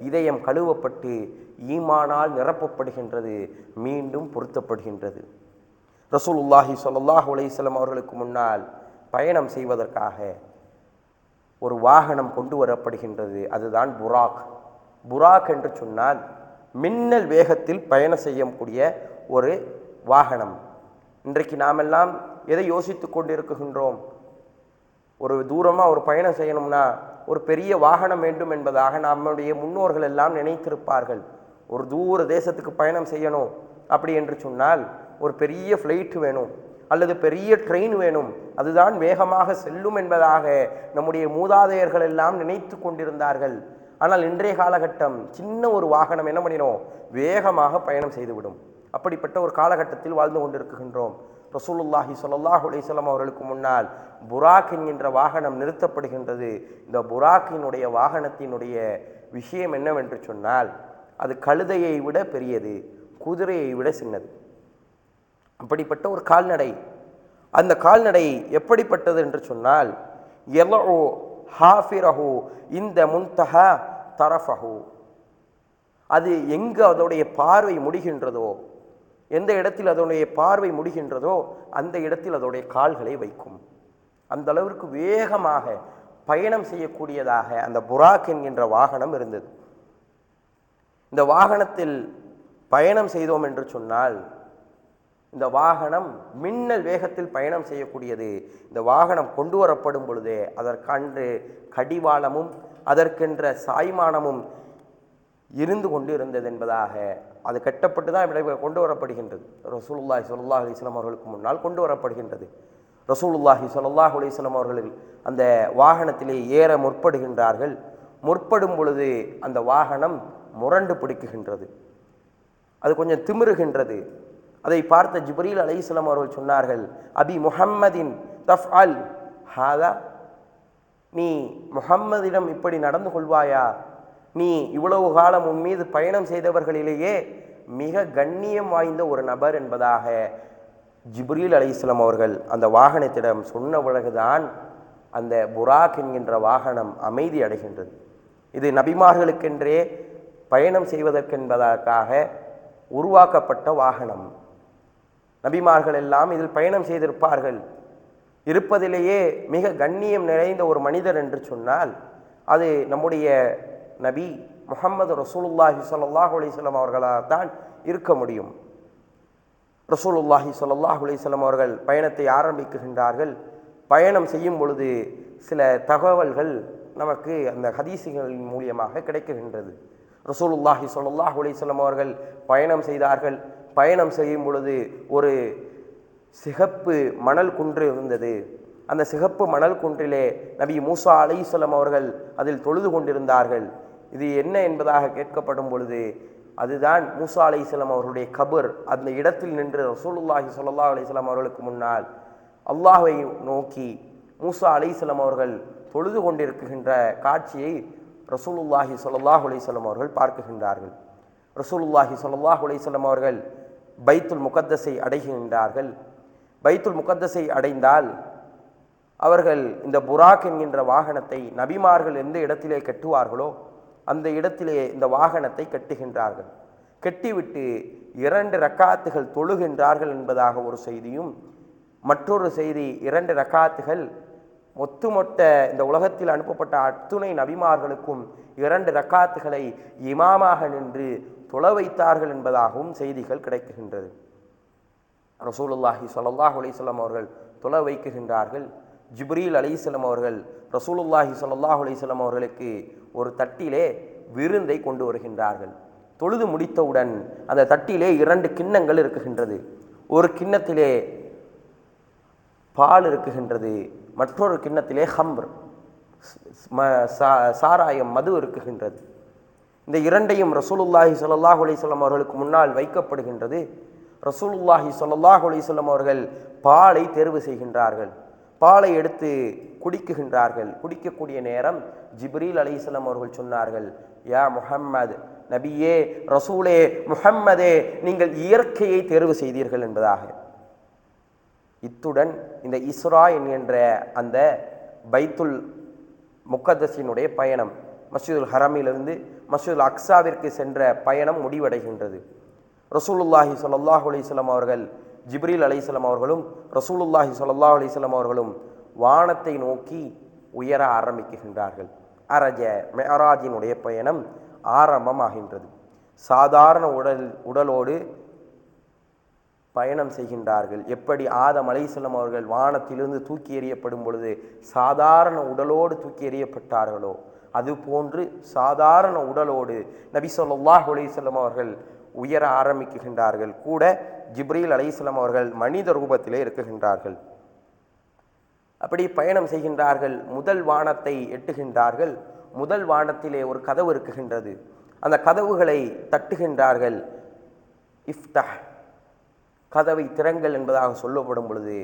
இதயம் கழுவப்பட்டு ஈமானால் நிரப்பப்படுகின்றது, மீண்டும் பொருத்தப்படுகின்றது. ரசூலுல்லாஹி ஸல்லல்லாஹு அலைஹி வஸல்லம் அவர்களுக்கு முன்னால் பயணம் செய்வதற்காக ஒரு வாகனம் கொண்டு வரப்படுகின்றது. அதுதான் புராக். புராக் என்று சொன்னால் மின்னல் வேகத்தில் பயணம் செய்யக்கூடிய ஒரு வாகனம். இன்றைக்கு நாமெல்லாம் எதை யோசித்து கொண்டிருக்கின்றோம்? ஒரு தூரமாக ஒரு பயணம் செய்யணும்னா ஒரு பெரிய வாகனம் வேண்டும் என்பதாக நம்முடைய முன்னோர்கள் எல்லாம் நினைத்திருப்பார்கள். ஒரு தூர தேசத்துக்கு பயணம் செய்யணும் அப்படி என்று சொன்னால் ஒரு பெரிய ஃப்ளைட் வேணும் அல்லது பெரிய ட்ரெயின் வேணும், அதுதான் வேகமாக செல்லும் என்பதாக நம்முடைய மூதாதையர்கள் எல்லாம் நினைத்து கொண்டிருந்தார்கள். ஆனால் இன்றைய காலகட்டம் சின்ன ஒரு வாகனம் என்ன பண்ணிடும், வேகமாக பயணம் செய்துவிடும். அப்படிப்பட்ட ஒரு காலகட்டத்தில் வாழ்ந்து கொண்டிருக்கின்றோம். ரசூலுல்லாஹி ஸல்லல்லாஹு அலைஹி வஸல்லம் அவர்களுக்கு முன்னால் புராக் என்கின்ற வாகனம் நிறுத்தப்படுகின்றது. இந்த புராக்கினுடைய வாகனத்தினுடைய விஷயம் என்னவென்று சொன்னால் அது கழுதையை விட பெரியது, குதிரையை விட சின்னது. அப்படிப்பட்ட ஒரு கால்நடை. அந்த கால்நடை எப்படிப்பட்டது என்று சொன்னால் யலஉ ஹாஃபிரஹு இந்த முன்தஹா தரஃபஹு, அது எங்கு அதோடைய பார்வை முடிகின்றதோ, எந்த இடத்தில் அதனுடைய பார்வை முடிகின்றதோ அந்த இடத்தில் அதோடைய கால்களை வைக்கும். அந்த அளவிற்கு வேகமாக பயணம் செய்யக்கூடியதாக அந்த புராக் என்கின்ற வாகனம் இருந்தது. இந்த வாகனத்தில் பயணம் செய்தோம் என்று சொன்னால் இந்த வாகனம் மின்னல் வேகத்தில் பயணம் செய்யக்கூடியது. இந்த வாகனம் கொண்டு வரப்படும் பொழுதே அதற்கன்று கடிவாளமும் அதற்கென்ற சாய்மானமும் இருந்து கொண்டு இருந்தது என்பதாக அது கட்டப்பட்டு தான் கொண்டு வரப்படுகின்றது. ரசூலுல்லாஹி ஸல்லல்லாஹு அலைஹி வஸல்லம் அவர்களுக்கு முன்னால் கொண்டு வரப்படுகின்றது. ரசூலுல்லாஹி ஸல்லல்லாஹு அலைஹி வஸல்லம் அவர்கள் அந்த வாகனத்திலே ஏற முற்படுகின்றார்கள். முற்படும் பொழுது அந்த வாகனம் முரண்டு பிடிக்குகின்றது, அது கொஞ்சம் திமிருகின்றது. அதை பார்த்த ஜிப்ரீல் அலைஹிஸ்ஸலாம் அவர்கள் சொன்னார்கள், அபி முஹம்மதின் தஃஅல் ஹாதா, நீ முஹம்மதிடம் இப்படி நடந்து கொள்வாயா? நீ இவ்வளவு காலம் உன் மீது பயணம் செய்தவர்களிலேயே மிக கண்ணியம் வாய்ந்த ஒரு நபர் என்பதாக ஜிப்ரீல் அலைஹிஸ்ஸலாம் அவர்கள் அந்த வாகனத்திடம் சொன்ன பிறகுதான் அந்த புராக் என்கின்ற வாகனம் அமைதி அடைகின்றது. இது நபிமார்களுக்கென்றே பயணம் செய்வதற்கென்பதற்காக உருவாக்கப்பட்ட வாகனம். நபிமார்கள் எல்லாம் இதில் பயணம் செய்திருப்பார்கள். இருப்பதிலேயே மிக கண்ணியம் நிறைந்த ஒரு மனிதர் என்று சொன்னால் அது நம்முடைய நபி முஹம்மது ரசூலுல்லாஹி ஸல்லல்லாஹு அலைஹி வஸல்லம் அவர்களால் தான் இருக்க முடியும். ரசூலுல்லாஹி ஸல்லல்லாஹு அலைஹி வஸல்லம் அவர்கள் பயணத்தை ஆரம்பிக்கின்றார்கள். பயணம் செய்யும் பொழுது சில தகவல்கள் நமக்கு அந்த ஹதீஸுகளின் மூலியமாக கிடைக்கின்றது. ரசூலுல்லாஹி ஸல்லல்லாஹு அலைஹி வஸல்லம் அவர்கள் பயணம் செய்தார்கள். பயணம் செய்யும் பொழுது ஒரு சிகப்பு மணல் குன்று இருந்தது. அந்த சிகப்பு மணல் குன்றிலே நபி மூசா அலைஹிஸ்ஸலாம் அவர்கள் அதில் தொழுது கொண்டிருந்தார்கள். இது என்ன என்பதாக கேட்கப்படும் பொழுது அதுதான் மூசா அலைஹிஸ்ஸலாம் அவர்களுடைய கபர். அந்த இடத்தில் நின்று ரசூலுல்லாஹி ஸல்லல்லாஹு அலைஹி வஸல்லம் அவர்களுக்கு முன்னால் அல்லாஹ்வை நோக்கி மூசா அலைஹிஸ்ஸலாம் அவர்கள் தொழுது கொண்டிருக்கின்ற காட்சியை ரசூலுல்லாஹி ஸல்லல்லாஹு அலைஹி வஸல்லம் அவர்கள் பார்க்கின்றார்கள். ரசூலுல்லாஹி ஸல்லல்லாஹு அலைஹி வஸல்லம் அவர்கள் பைத்துல் முகத்தஸை அடைகின்றார்கள். பைத்துல் முகத்தஸை அடைந்தால் அவர்கள் இந்த புராக் என்கின்ற வாகனத்தை நபிமார்கள் எந்த இடத்திலே கட்டுவார்களோ அந்த இடத்திலே இந்த வாகனத்தை கட்டுகின்றார்கள். கட்டிவிட்டு 2 ரக்காத்துகள் தொழுகின்றார்கள் என்பதாக ஒரு செய்தியும், மற்றொரு செய்தி 2 ரக்காத்துகள் ஒட்டுமொத்த இந்த உலகத்தில் அனுப்பப்பட்ட அத்துணை நபிமார்களுக்கும் 2 ரக்காத்துகளை இமாமாக நின்று தொழ வைத்தார்கள் என்பதாகவும் செய்திகள் கிடைக்கின்றது. ரசூலுல்லாஹி ஸல்லல்லாஹு அலைஹி வஸல்லம் அவர்கள் தொழ வைக்கின்றார்கள். ஜிப்ரீல் அலைஹிஸ்ஸலாம் அவர்கள் ரசூலுல்லாஹி ஸல்லல்லாஹு அலைஹி வஸல்லம் அவர்களுக்கு ஒரு தட்டிலே விருந்தை கொண்டு வருகின்றார்கள். தொழுது முடித்தவுடன் அந்த தட்டிலே 2 கிண்ணங்கள் இருக்குகின்றது. ஒரு கிண்ணத்திலே பால் இருக்குகின்றது, மற்றொரு கிண்ணத்திலே ஹம்ர் சாராயம் மது இருக்குகின்றது. இந்த 2ஐயும் ரசூலுல்லாஹி ஸல்லல்லாஹு அலைஹி வஸல்லம் அவர்களுக்கு முன்னால் வைக்கப்படுகின்றது. ரசூலுல்லாஹி ஸல்லல்லாஹு அலைஹி வஸல்லம் அவர்கள் பாலை தேர்வு செய்கின்றார்கள். பாலை எடுத்து குடிக்குகின்றார்கள். குடிக்கக்கூடிய நேரம் ஜிப்ரீல் அலைஹிஸ்ஸலாம் அவர்கள் சொன்னார்கள், யா முஹம்மது, நபியே ரசூலே முஹம்மதே, நீங்கள் இயற்கையை தேர்வு செய்தீர்கள் என்பதாக. இத்துடன் இந்த இஸ்ரா என்கின்ற அந்த பைத்துல் முகத்தஸினுடைய பயணம், மஸ்ஜிதுல் ஹரமிலிருந்து மஸ்ஜிதுல் அக்ஸாவிற்கு சென்ற பயணம் முடிவடைகின்றது. ரசூலுல்லாஹி ஸல்லல்லாஹு அலைஹி வஸல்லம் அவர்கள், ஜிப்ரீல் அலைஹிஸ்ஸலாம் அவர்களும் ரசூலுல்லாஹி ஸல்லல்லாஹு அலைஹி வஸல்லம் அவர்களும் வானத்தை நோக்கி உயர ஆரம்பிக்கின்றார்கள். அரஜ மிஅராஜினுடைய பயணம் ஆரம்பமாகின்றது. சாதாரண உடலோடு பயணம் செய்கின்றார்கள். எப்படி ஆதம் அலைஹிஸ்ஸலாம் அவர்கள் வானத்திலிருந்து தூக்கி எறியப்படும் பொழுது சாதாரண உடலோடு தூக்கி எறியப்பட்டார்களோ அதுபோன்று சாதாரண உடலோடு நபி ஸல்லல்லாஹு அலைஹி வஸல்லம் அவர்கள் உயர ஆரம்பிக்கின்றார்கள். கூட ஜிப்ரீல் அலைஹிஸ்ஸலாம் அவர்கள் மனித ரூபத்திலே இருக்குகின்றார்கள். அப்படி பயணம் செய்கின்றார்கள். முதல் வானத்தை எட்டுகின்றார்கள். முதல் வானத்திலே ஒரு கதவு இருக்குகின்றது. அந்த கதவுகளை தட்டுகின்றார்கள். இஃப்தஹ், கதவை திறங்கள் என்பதாக சொல்லப்படும் பொழுது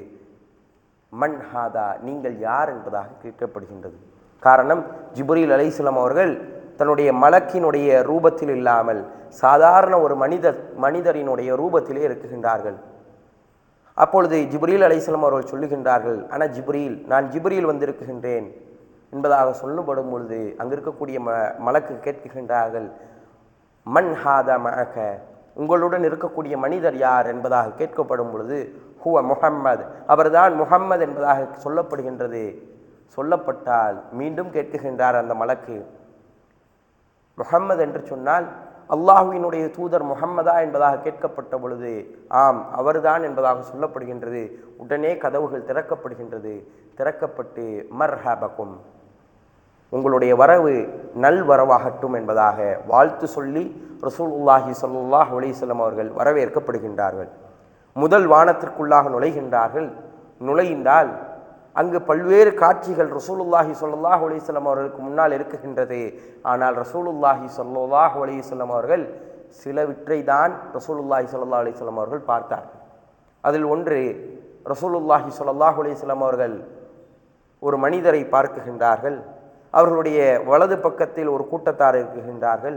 மன் ஹாதா, நீங்கள் யார் என்பதாக கேட்கப்படுகின்றது. காரணம், ஜிப்ரீல் அலைஹிஸ்ஸலாம் அவர்கள் தன்னுடைய மலக்கினுடைய ரூபத்தில் இல்லாமல் சாதாரண ஒரு மனிதரினுடைய ரூபத்திலே இருக்குகின்றார்கள். அப்பொழுது ஜிப்ரீல் அலைஹிஸ்ஸலாம் அவர்கள் சொல்லுகின்றார்கள், ஆனால் ஜிப்ரீல், நான் ஜிப்ரீல் வந்திருக்குகின்றேன் என்பதாக சொல்லப்படும் பொழுது அங்கு இருக்கக்கூடிய மலக்கு கேட்கின்றார்கள், மன் ஹாதா மஅக, உங்களுடன் இருக்கக்கூடிய மனிதர் யார் என்பதாக கேட்கப்படும் பொழுது ஹுவ முஹம்மது, அவர்தான் முஹம்மது என்பதாக சொல்லப்படுகின்றது. சொல்லப்பட்டால் மீண்டும் கேட்குகின்றார் அந்த மலக்கு, முஹம்மது என்று சொன்னால் அல்லாஹுவினுடைய தூதர் முஹம்மதா என்பதாக கேட்கப்பட்ட பொழுது ஆம் அவர்தான் என்பதாக சொல்லப்படுகின்றது. உடனே கதவுகள் திறக்கப்படுகின்றது. திறக்கப்பட்டு மர்ஹபக்கும், உங்களுடைய வரவு நல் வரவாகட்டும் என்பதாக வாழ்த்து சொல்லி ரசூலுல்லாஹி ஸல்லல்லாஹு அலைஹி வஸல்லம் அவர்கள் வரவேற்கப்படுகின்றார்கள். முதல் வானத்திற்குள்ளாக நுழைகின்றார்கள். நுழைந்தால் அங்கு பல்வேறு காட்சிகள் ரசூலுல்லாஹி ஸல்லல்லாஹு அலைஹி வஸல்லம் அவர்களுக்கு முன்னால் இருக்குகின்றது. ஆனால் ரசூலுல்லாஹி ஸல்லல்லாஹு அலைஹி வஸல்லம் அவர்கள் சிலவற்றை தான் ரசூலுல்லாஹி ஸல்லல்லாஹு அலைஹி வஸல்லம் அவர்கள் பார்த்தார்கள். அதில் ஒன்று, ரசூலுல்லாஹி ஸல்லல்லாஹு அலைஹி வஸல்லம் அவர்கள் ஒரு மனிதரை பார்க்குகின்றார்கள். அவர்களுடைய வலது பக்கத்தில் ஒரு கூட்டத்தார் இருக்குகின்றார்கள்,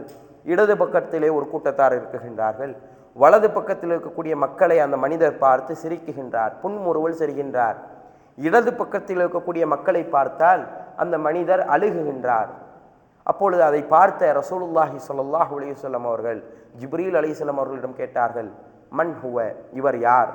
இடது பக்கத்திலே ஒரு கூட்டத்தார் இருக்குகின்றார்கள். வலது பக்கத்தில் இருக்கக்கூடிய மக்களை அந்த மனிதர் பார்த்து சிரிக்குகின்றார், புன்முறுவல் செய்கின்றார். இடது பக்கத்தில் இருக்கக்கூடிய மக்களை பார்த்தால் அந்த மனிதர் அழுகுகின்றார். அப்பொழுது அதை பார்த்த ரசூலுல்லாஹி ஸல்லல்லாஹு அலைஹி வஸல்லம் அவர்கள் ஜிப்ரீல் அலைஹிஸ்ஸலாம் அவர்களிடம் கேட்டார்கள், மன் ஹுவ, இவர் யார்,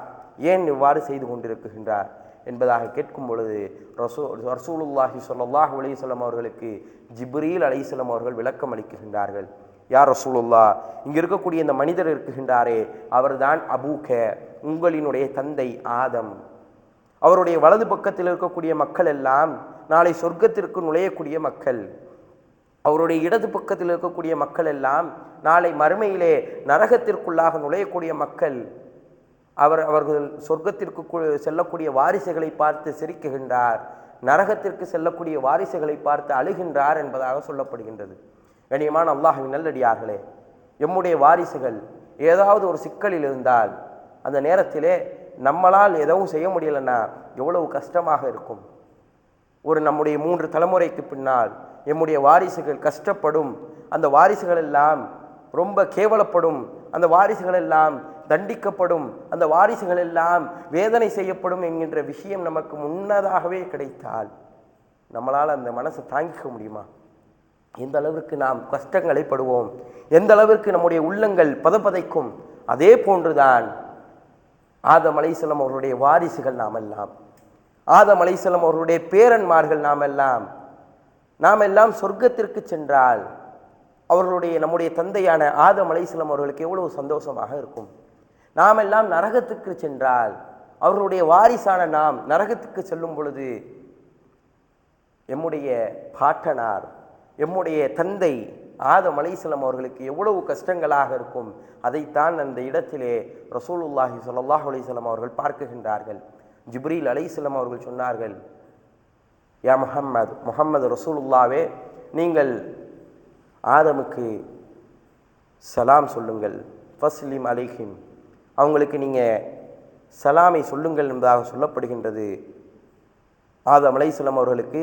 ஏன் இவ்வாறு செய்து கொண்டிருக்கின்றார் என்பதாக கேட்கும் பொழுது ரசூலுல்லாஹி ஸல்லல்லாஹு அலைஹி வஸல்லம் அவர்களுக்கு ஜிப்ரீல் அலைஹிஸ்ஸலாம் அவர்கள் விளக்கம் அளிக்கின்றார்கள். யார் ரசூலுல்லாஹ், இங்கு இருக்கக்கூடிய இந்த மனிதர் இருக்குகின்றாரே அவர்தான் அபூக, உங்களினுடைய தந்தை ஆதம். அவருடைய வலது பக்கத்தில் இருக்கக்கூடிய மக்கள் எல்லாம் நாளை சொர்க்கத்திற்கு நுழையக்கூடிய மக்கள். அவருடைய இடது பக்கத்தில் இருக்கக்கூடிய மக்கள் எல்லாம் நாளை மறுமையிலே நரகத்திற்குள்ளாக நுழையக்கூடிய மக்கள். அவர்கள் சொர்க்கத்திற்கு செல்லக்கூடிய வாரிசுகளை பார்த்து சிரிக்குகின்றார், நரகத்திற்கு செல்லக்கூடிய வாரிசுகளை பார்த்து அழுகின்றார் என்பதாக சொல்லப்படுகின்றது. கண்ணியமான அல்லாஹ்வின் நல்லடியார்களே, எம்முடைய வாரிசுகள் ஏதாவது ஒரு சிக்கலில் இருந்தால் அந்த நேரத்திலே நம்மளால் எதுவும் செய்ய முடியலைன்னா எவ்வளவு கஷ்டமாக இருக்கும். நம்முடைய 3 தலைமுறைக்கு பின்னால் எம்முடைய வாரிசுகள் கஷ்டப்படும், அந்த வாரிசுகள் எல்லாம் ரொம்ப கேவலப்படும், அந்த வாரிசுகள் எல்லாம் தண்டிக்கப்படும், அந்த வாரிசுகள் எல்லாம் வேதனை செய்யப்படும் என்கின்ற விஷயம் நமக்கு முன்னதாகவே கிடைத்தால் நம்மளால் அந்த மனசை தாங்கிக்க முடியுமா? எந்த அளவிற்கு நாம் கஷ்டங்களை படுவோம், எந்த அளவிற்கு நம்முடைய உள்ளங்கள் பதப்பதைக்கும். அதே போன்றுதான் ஆதம் அலைஹிஸ்ஸலாம் அவர்களுடைய வாரிசுகள் நாமெல்லாம், ஆதம் அலைஹிஸ்ஸலாம் அவர்களுடைய பேரன்மார்கள் நாம் எல்லாம் சொர்க்கத்திற்கு சென்றால் நம்முடைய தந்தையான ஆதம் அலைஹிஸ்ஸலாம் அவர்களுக்கு எவ்வளவு சந்தோஷமாக இருக்கும். நாம் எல்லாம் நரகத்துக்கு சென்றால் அவர்களுடைய வாரிசான நாம் நரகத்துக்கு செல்லும் பொழுது எம்முடைய பாட்டனார், எம்முடைய தந்தை ஆதம் அலைஹிஸ்ஸலாம் அவர்களுக்கு எவ்வளவு கஷ்டங்களாக இருக்கும். அதைத்தான் அந்த இடத்திலே ரசூலுல்லாஹி ஸல்லல்லாஹு அலைஹி வஸல்லம் அவர்கள் பார்க்குகின்றார்கள். ஜிப்ரீல் அலைஹிஸ்ஸலாம் அவர்கள் சொன்னார்கள், யா முஹம்மது ரசூலுல்லாவே, நீங்கள் ஆதமுக்கு சலாம் சொல்லுங்கள், ஃபஸ்லிம் அலைஹிம், அவங்களுக்கு நீங்கள் சலாமை சொல்லுங்கள் என்பதாக சொல்லப்படுகின்றது. ஆதம் அலைஹிஸ்ஸலாம் அவர்களுக்கு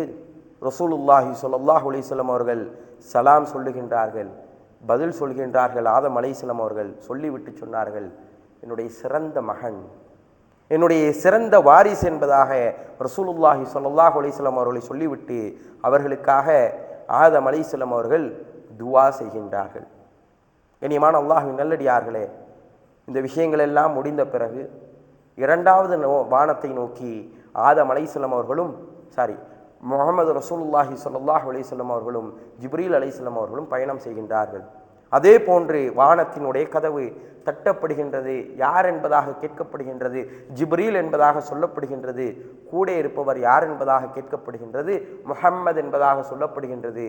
ரசூலுல்லாஹி ஸல்லல்லாஹு அலைஹி வஸல்லம் அவர்கள் சலாம் சொல்லுகின்றார்கள், பதில் சொல்கின்றார்கள். ஆதம் அலைஹிஸ்ஸலாம் அவர்கள் சொல்லிவிட்டு சொன்னார்கள், என்னுடைய சிறந்த மகன், என்னுடைய சிறந்த வாரிசு என்பதாக ரசூலுல்லாஹி ஸல்லல்லாஹு அலைஹி வஸல்லம் அவர்களை சொல்லிவிட்டு அவர்களுக்காக ஆதம் அலைஹிஸ்ஸலாம் அவர்கள் துவா செய்கின்றார்கள். கண்ணியமான அல்லாஹ்வின் நல்லடியார்களே, இந்த விஷயங்கள் எல்லாம் முடிந்த பிறகு 2வது வானத்தை நோக்கி ஆதம் அலைஹிஸ்ஸலாம் அவர்களும் முஹம்மது ரசூலுல்லாஹி ஸல்லல்லாஹு அலைஹி வஸல்லம் அவர்களும் ஜிப்ரீல் அலைஹிஸ்ஸலாம் அவர்களும் பயணம் செய்கின்றார்கள். அதே போன்று வானத்தினுடைய கதவு தட்டப்படுகின்றது. யார் என்பதாக கேட்கப்படுகின்றது. ஜிப்ரீல் என்பதாக சொல்லப்படுகின்றது. கூட இருப்பவர் யார் என்பதாக கேட்கப்படுகின்றது. முஹம்மது என்பதாக சொல்லப்படுகின்றது.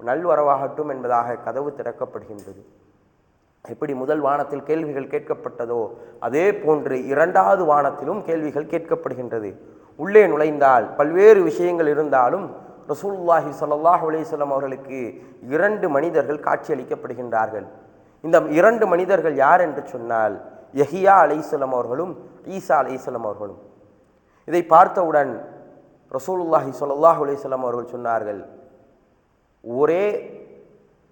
நல்வரவாகட்டும் என்பதாக கதவு திறக்கப்படுகின்றது. எப்படி முதல் வானத்தில் கேள்விகள் கேட்கப்பட்டதோ அதே போன்று 2வது வானத்திலும் கேள்விகள் கேட்கப்படுகின்றது. உள்ளே நுழைந்தால் பல்வேறு விஷயங்கள் இருந்தாலும் ரசூலுல்லாஹி ஸல்லல்லாஹு அலைஹி வஸல்லம் அவர்களுக்கு 2 மனிதர்கள் காட்சியளிக்கப்படுகின்றார்கள். இந்த 2 மனிதர்கள் யார் என்று சொன்னால் யஹ்யா அலைஹிஸ்ஸலாம் அவர்களும் ஈசா அலைஹிஸ்ஸலாம் அவர்களும். இதை பார்த்தவுடன் ரசூலுல்லாஹி ஸல்லல்லாஹு அலைஹி வஸல்லம் அவர்கள் சொன்னார்கள், ஒரே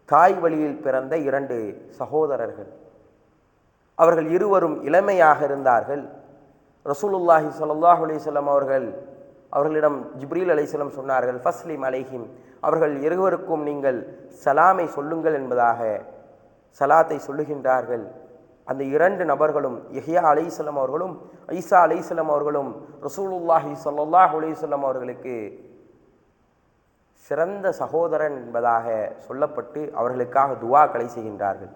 தாய் வழியில் பிறந்த 2 சகோதரர்கள், அவர்கள் இருவரும் இளமையாக இருந்தார்கள். ரசூலுல்லாஹி ஸல்லல்லாஹு அலைஹி வஸல்லம் அவர்களிடம் ஜிப்ரீல் அலைஹிஸ்ஸலாம் சொன்னார்கள், ஃபஸ்லிம் அலைஹிம், அவர்கள் இருவருக்கும் நீங்கள் சலாமை சொல்லுங்கள் என்பதாக சலாத்தை சொல்லுகின்றார்கள். அந்த 2 நபர்களும் யஹ்யா அலைஹிஸ்ஸலாம் அவர்களும் ஈசா அலைஹிஸ்ஸலாம் அவர்களும் ரசூலுல்லாஹி ஸல்லல்லாஹு அலைஹி வஸல்லம் அவர்களுக்கு சிறந்த சகோதரன் என்பதாக சொல்லப்பட்டு அவர்களுக்காக துஆக்களை செய்கின்றார்கள்.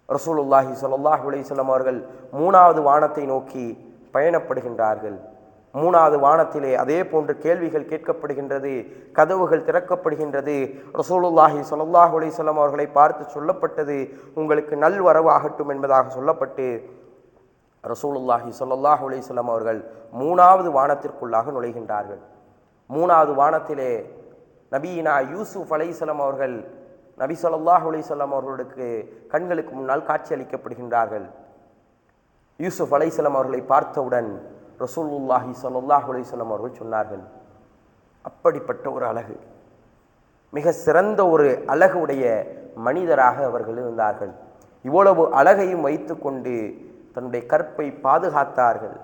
ரசூலுல்லாஹி ஸல்லல்லாஹு அலைஹி வஸல்லம் அவர்கள் 3வது வானத்தை நோக்கி பயணப்படுகின்றார்கள். 3வது வானத்திலே அதே போன்று கேள்விகள் கேட்கப்படுகின்றது, கதவுகள் திறக்கப்படுகின்றது. ரசூலுல்லாஹி ஸல்லல்லாஹு அலைஹி வஸல்லம் அவர்களை பார்த்து சொல்லப்பட்டது, உங்களுக்கு நல்வரவு ஆகட்டும் என்பதாக சொல்லப்பட்டு ரசூலுல்லாஹி ஸல்லல்லாஹு அலைஹி வஸல்லம் அவர்கள் 3வது வானத்திற்குள்ளாக நுழைகின்றார்கள். 3வது வானத்திலே நபியினா யூசுப் அலைஹிஸ்ஸலாம் அவர்கள் நபி ஸல்லல்லாஹு அலைஹி வஸல்லம் அவர்களுக்கு கண்களுக்கு முன்னால் காட்சி அளிக்கப்படுகின்றார்கள். யூசுப் அலைஹிஸ்ஸலாம் அவர்களை பார்த்தவுடன் ரசூலுல்லாஹி ஸல்லல்லாஹு அலைஹி வஸல்லம் அவர்கள் சொன்னார்கள், அப்படிப்பட்ட ஒரு அழகு, மிக சிறந்த ஒரு அழகுடைய மனிதராக அவர்கள் இருந்தார்கள். இவ்வளவு அழகையும் வைத்து கொண்டு தன்னுடைய கற்பை பாதுகாத்தார்கள்.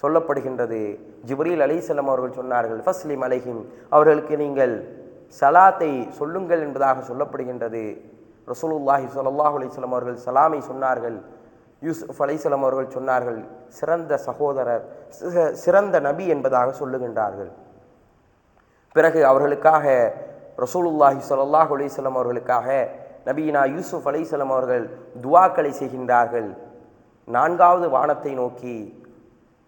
சொல்லப்படுகின்றது. ஜிப்ரீல் அலைஹிஸ்ஸலாம் அவர்கள் சொன்னார்கள், ஃபஸ்லிம் அலைஹிம், அவர்களுக்கு நீங்கள் சலாத்தை சொல்லுங்கள் என்பதாக சொல்லப்படுகின்றது. ரசூலுல்லாஹி ஸல்லல்லாஹு அலைஹி வஸல்லம் அவர்கள் சலாமை சொன்னார்கள். யூசுப் அலைஹிஸ்ஸலாம் அவர்கள் சொன்னார்கள், சிறந்த சகோதரர், சிறந்த நபி என்பதாக சொல்லுகின்றார்கள். பிறகு அவர்களுக்காக ரசூலுல்லாஹி ஸல்லல்லாஹு அலைஹி வஸல்லம் அவர்களுக்காக நபியினா யூசுப் அலைஹிஸ்ஸலாம் அவர்கள் துஆக்களை செய்கின்றார்கள். 4வது வானத்தை நோக்கி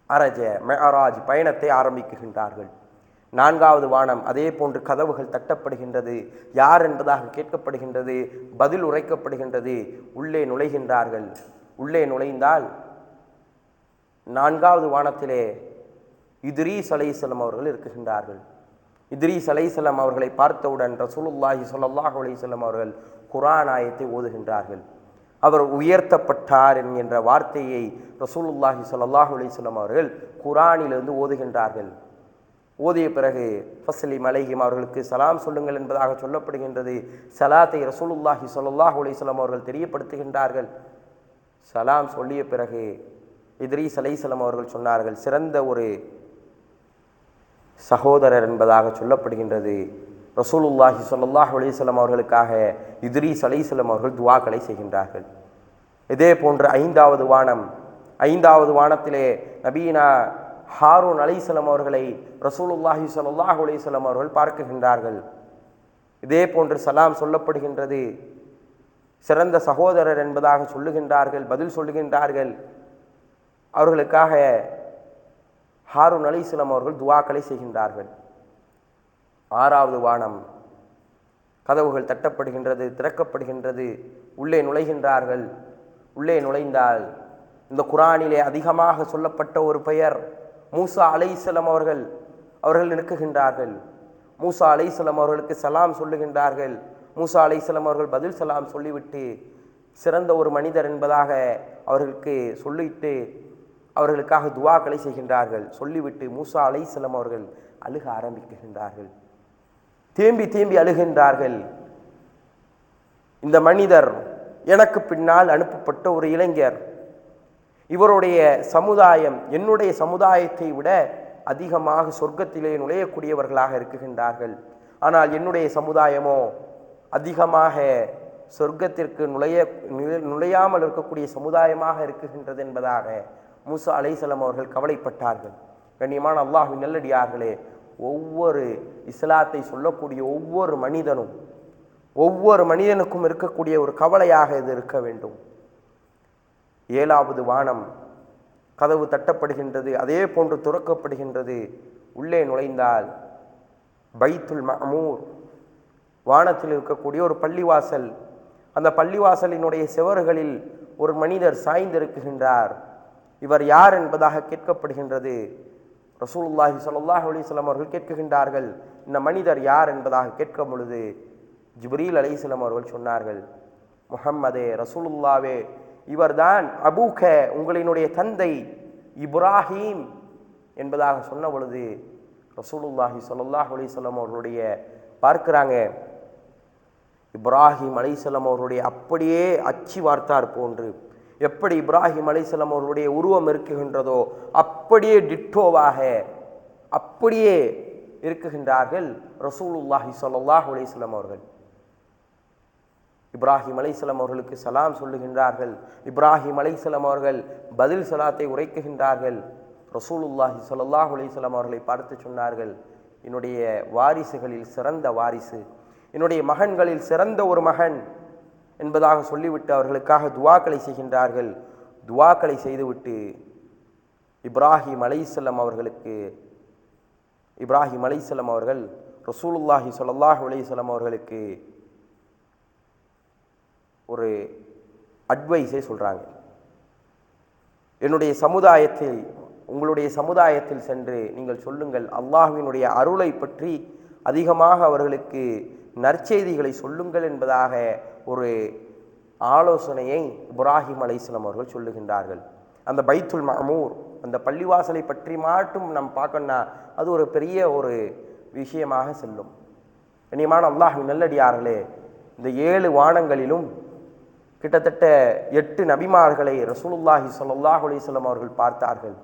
அரஜ மெஅராஜ் பயணத்தை ஆரம்பிக்கின்றார்கள். 4வது வானம், அதே போன்று கதவுகள் தட்டப்படுகின்றது. யார் என்பதாக கேட்கப்படுகின்றது. பதில் உரைக்கப்படுகின்றது. உள்ளே நுழைகின்றார்கள். உள்ளே நுழைந்தால் 4வது வானத்திலே இத்ரீஸ் அலைஹிஸ்ஸலாம் அவர்கள் இருக்குகின்றார்கள். இத்ரீஸ் அலைஹிஸ்ஸலாம் அவர்களை பார்த்தவுடன் ரசூலுல்லாஹி ஸல்லல்லாஹு அலைஹி வஸல்லம் அவர்கள் குர்ஆன் ஆயத்தை ஓதுகின்றார்கள். அவர் உயர்த்தப்பட்டார் என்கின்ற வார்த்தையை ரசூலுல்லாஹி ஸல்லல்லாஹு அலைஹி வஸல்லம் அவர்கள் குர்ஆனிலிருந்து ஓதுகின்றார்கள். ஓதிய பிறகு ஃபஸ்லிம் அலைஹிம், அவர்களுக்கு சலாம் சொல்லுங்கள் என்பதாக சொல்லப்படுகின்றது. சலாத்தை ரசூலுல்லாஹி ஸல்லல்லாஹு அலைஹி வஸல்லம் அவர்கள் தெரியப்படுத்துகின்றார்கள். சலாம் சொல்லிய பிறகு இத்ரீஸ் அலைஹிஸ்ஸலாம் அவர்கள் சொன்னார்கள், சிறந்த ஒரு சகோதரர் என்பதாக சொல்லப்படுகின்றது. ரசூலுல்லாஹி ஸல்லல்லாஹு அலைஹி வஸல்லம் அவர்களுக்காக இத்ரீஸ் அலைஹிஸ்ஸலாம் அவர்கள் துஆக்களை செய்கின்றார்கள். இதே போன்று 5வது வானம், 5வது வானத்திலே நபியினா ஹாரூன் அலைஹிஸ்ஸலாம் அவர்களை ரசூலுல்லாஹி ஸல்லல்லாஹு அலைஹி வஸல்லம் அவர்கள் பார்க்கின்றார்கள். இதே போன்று சலாம் சொல்லப்படுகின்றது. சிறந்த சகோதரர் என்பதாக சொல்லுகின்றார்கள், பதில் சொல்லுகின்றார்கள். அவர்களுக்காக ஹாரூன் அலைஹிஸ்ஸலாம் அவர்கள் துஆக்களை செய்கின்றார்கள். 6வது வானம், கதவுகள் தட்டப்படுகின்றது, திறக்கப்படுகின்றது. உள்ளே நுழைகின்றார்கள். உள்ளே நுழைந்தால் இந்த குர்ஆனிலே அதிகமாக சொல்லப்பட்ட ஒரு பெயர் மூசா அலைஹிஸ்ஸலாம் அவர்கள் நிற்குகின்றார்கள். மூசா அலைஹிஸ்ஸலாம் அவர்களுக்கு சலாம் சொல்லுகின்றார்கள். மூசா அலைஹிஸ்ஸலாம் அவர்கள் பதில் சலாம் சொல்லிவிட்டு சிறந்த ஒரு மனிதர் என்பதாக அவர்களுக்கு சொல்லிவிட்டு அவர்களுக்காக துஆக்களை செய்கின்றார்கள். சொல்லிவிட்டு மூசா அலைஹிஸ்ஸலாம் அவர்கள் அழுக ஆரம்பிக்கின்றார்கள். தேம்பி தேம்பி அழுகின்றார்கள். இந்த மனிதர் எனக்கு பின்னால் அனுப்பப்பட்ட ஒரு இளைஞர். இவருடைய சமுதாயம் என்னுடைய சமுதாயத்தை விட அதிகமாக சொர்க்கத்திலே நுழையக்கூடியவர்களாக இருக்குகின்றார்கள். ஆனால் என்னுடைய சமுதாயமோ அதிகமாக சொர்க்கத்திற்கு நுழையாமல் இருக்கக்கூடிய சமுதாயமாக இருக்குகின்றது என்பதாக மூசா அலைஹிஸ்ஸலாம் அவர்கள் கவலைப்பட்டார்கள். கண்ணியமான அல்லாஹ்வின் நல்லடியார்களே, ஒவ்வொரு இஸ்லாத்தை சொல்லக்கூடிய ஒவ்வொரு மனிதனுக்கும் இருக்கக்கூடிய ஒரு கவலையாக இது இருக்க வேண்டும். 7வது வானம், கதவு தட்டப்படுகின்றது. அதே போன்று துறக்கப்படுகின்றது. உள்ளே நுழைந்தால் பைத்துல் மஅமூர், வானத்தில் இருக்கக்கூடிய ஒரு பள்ளிவாசல். அந்த பள்ளிவாசலினுடைய செவறுகளில் ஒரு மனிதர் சாய்ந்திருக்கின்றார். இவர் யார் என்பதாக கேட்கப்படுகின்றது. ரசூலுல்லாஹி ஸல்லல்லாஹு அலைஹி வஸல்லம் அவர்கள் கேட்கின்றார்கள், இந்த மனிதர் யார் என்பதாக கேட்கும் பொழுது ஜிப்ரீல் அலைஹிஸ்ஸலாம் அவர்கள் சொன்னார்கள், முஹம்மதே, ரசூலுல்லாவே, இவர்தான் அபூக, உங்களினுடைய தந்தை இப்ராஹீம் என்பதாக சொன்ன பொழுது ரசூலுல்லாஹி ஸல்லல்லாஹு அலைஹி வஸல்லம் அவர்களுடைய பார்க்கிறாங்க, இப்ராஹிம் அலைஹிஸ்ஸலாம் அவர்களுடைய அப்படியே அச்சி வார்த்தார் போன்று எப்படி இப்ராஹிம் அலைஹிஸ்ஸலாம் அவர்களுடைய உருவம் இருக்குகின்றதோ அப்படியே டிட்டோவாக அப்படியே இருக்குகின்றார்கள் ரசூலுல்லாஹி ஸல்லல்லாஹு அலைஹி வஸல்லம் அவர்கள். இப்ராஹிம் அலைஹிஸ்ஸலாம் அவர்களுக்கு சலாம் சொல்லுகின்றார்கள். இப்ராஹிம் அலைஹிஸ்ஸலாம் அவர்கள் பதில் சலாத்தை உரைக்குகின்றார்கள். ரசூலுல்லாஹி ஸல்லல்லாஹு அலைஹி வஸல்லம் அவர்களை பார்த்து சொன்னார்கள், என்னுடைய வாரிசுகளில் சிறந்த வாரிசு, என்னுடைய மகன்களில் சிறந்த ஒரு மகன் என்பதாக சொல்லிவிட்டு அவர்களுக்காக துஆக்களை செய்கின்றார்கள். துஆக்களை செய்துவிட்டு இப்ராஹிம் அலைஹிஸ்ஸலாம் அவர்கள் ரசூலுல்லாஹி ஸல்லல்லாஹு அலைஹி வஸல்லம் அவர்களுக்கு ஒரு அட்வைஸை சொல்கிறாங்க. என்னுடைய சமுதாயத்தில், உங்களுடைய சமுதாயத்தில் சென்று நீங்கள் சொல்லுங்கள், அல்லாஹ்வினுடைய அருளை பற்றி அதிகமாக அவர்களுக்கு நற்செய்திகளை சொல்லுங்கள் என்பதாக ஒரு ஆலோசனையை இப்ராஹிம் அலைஹிஸ்ஸலாம் அவர்கள் சொல்லுகின்றார்கள். அந்த பைத்துல் மஅமூர், அந்த பள்ளிவாசலை பற்றி மட்டும் நாம் பார்க்கணும்னா அது ஒரு பெரிய ஒரு விஷயமாக செல்லும். கண்ணியமான அல்லாஹ்வின் நல்லடியார்களே, இந்த 7 வானங்களிலும் கிட்டத்தட்ட 8 நபிமார்களை ரசூலுல்லாஹி ஸல்லல்லாஹு அலைஹி வஸல்லம் அவர்கள் பார்த்தார்கள்.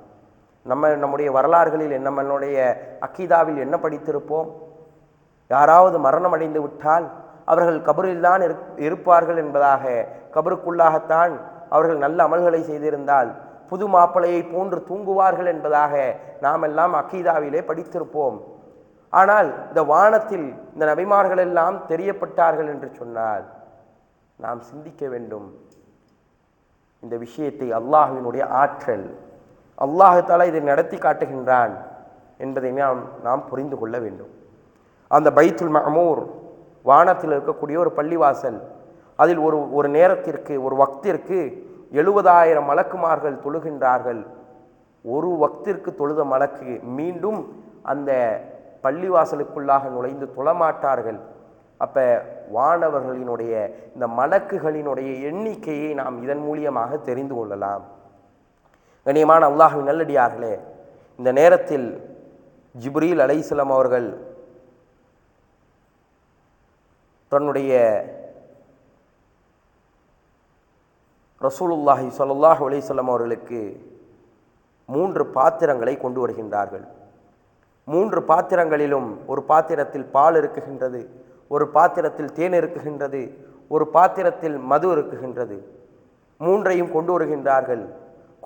நம்முடைய வரலாறுகளில் நம்மளுடைய அக்கீதாவில் என்ன படித்திருப்போம்? யாராவது மரணம் அடைந்து விட்டால் அவர்கள் கபரில்தான் இருப்பார்கள் என்பதாக, கபருக்குள்ளாகத்தான் அவர்கள் நல்ல அமல்களை செய்திருந்தால் புது மாப்பிளையை போன்று தூங்குவார்கள் என்பதாக நாம் எல்லாம் அக்கீதாவிலே படித்திருப்போம். ஆனால் இந்த வானத்தில் இந்த நபிமார்கள் எல்லாம் தெரியப்பட்டார்கள் என்று சொன்னால் நாம் சிந்திக்க வேண்டும். இந்த விஷயத்தை அல்லாஹ்வினுடைய ஆற்றல், அல்லாஹ் தஆலா இதை நடத்தி காட்டுகின்றான் என்பதை நாம் புரிந்து கொள்ள வேண்டும். அந்த பைத்துல் மஅமூர் வானத்தில் இருக்கக்கூடிய ஒரு பள்ளிவாசல், அதில் ஒரு நேரத்திற்கு, ஒரு வக்திற்கு 70,000 மலக்குமார்கள் தொழுகின்றார்கள். ஒரு வக்திற்கு தொழுத மலக்கு மீண்டும் அந்த பள்ளிவாசலுக்குள்ளாக நுழைந்து தொழமாட்டார்கள். அப்போ வானவர்களினுடைய இந்த மலக்குகளினுடைய எண்ணிக்கையை நாம் இதன் மூலியமாக தெரிந்து கொள்ளலாம். கண்ணியமான அல்லாஹ்வின் நல்லடியார்களே, இந்த நேரத்தில் ஜிப்ரீல் அலைஹிஸ்ஸலாம் அவர்கள் தன்னுடைய ரசூலுல்லாஹி ஸல்லல்லாஹு அலைஹி வஸல்லம் அவர்களுக்கு 3 பாத்திரங்களை கொண்டு வருகின்றார்கள். 3 பாத்திரங்களிலும் ஒரு பாத்திரத்தில் பால் இருக்குகின்றது, ஒரு பாத்திரத்தில் தேன் இருக்குகின்றது, ஒரு பாத்திரத்தில் மது இருக்குகின்றது. 3ஐயும் கொண்டு வருகின்றார்கள்.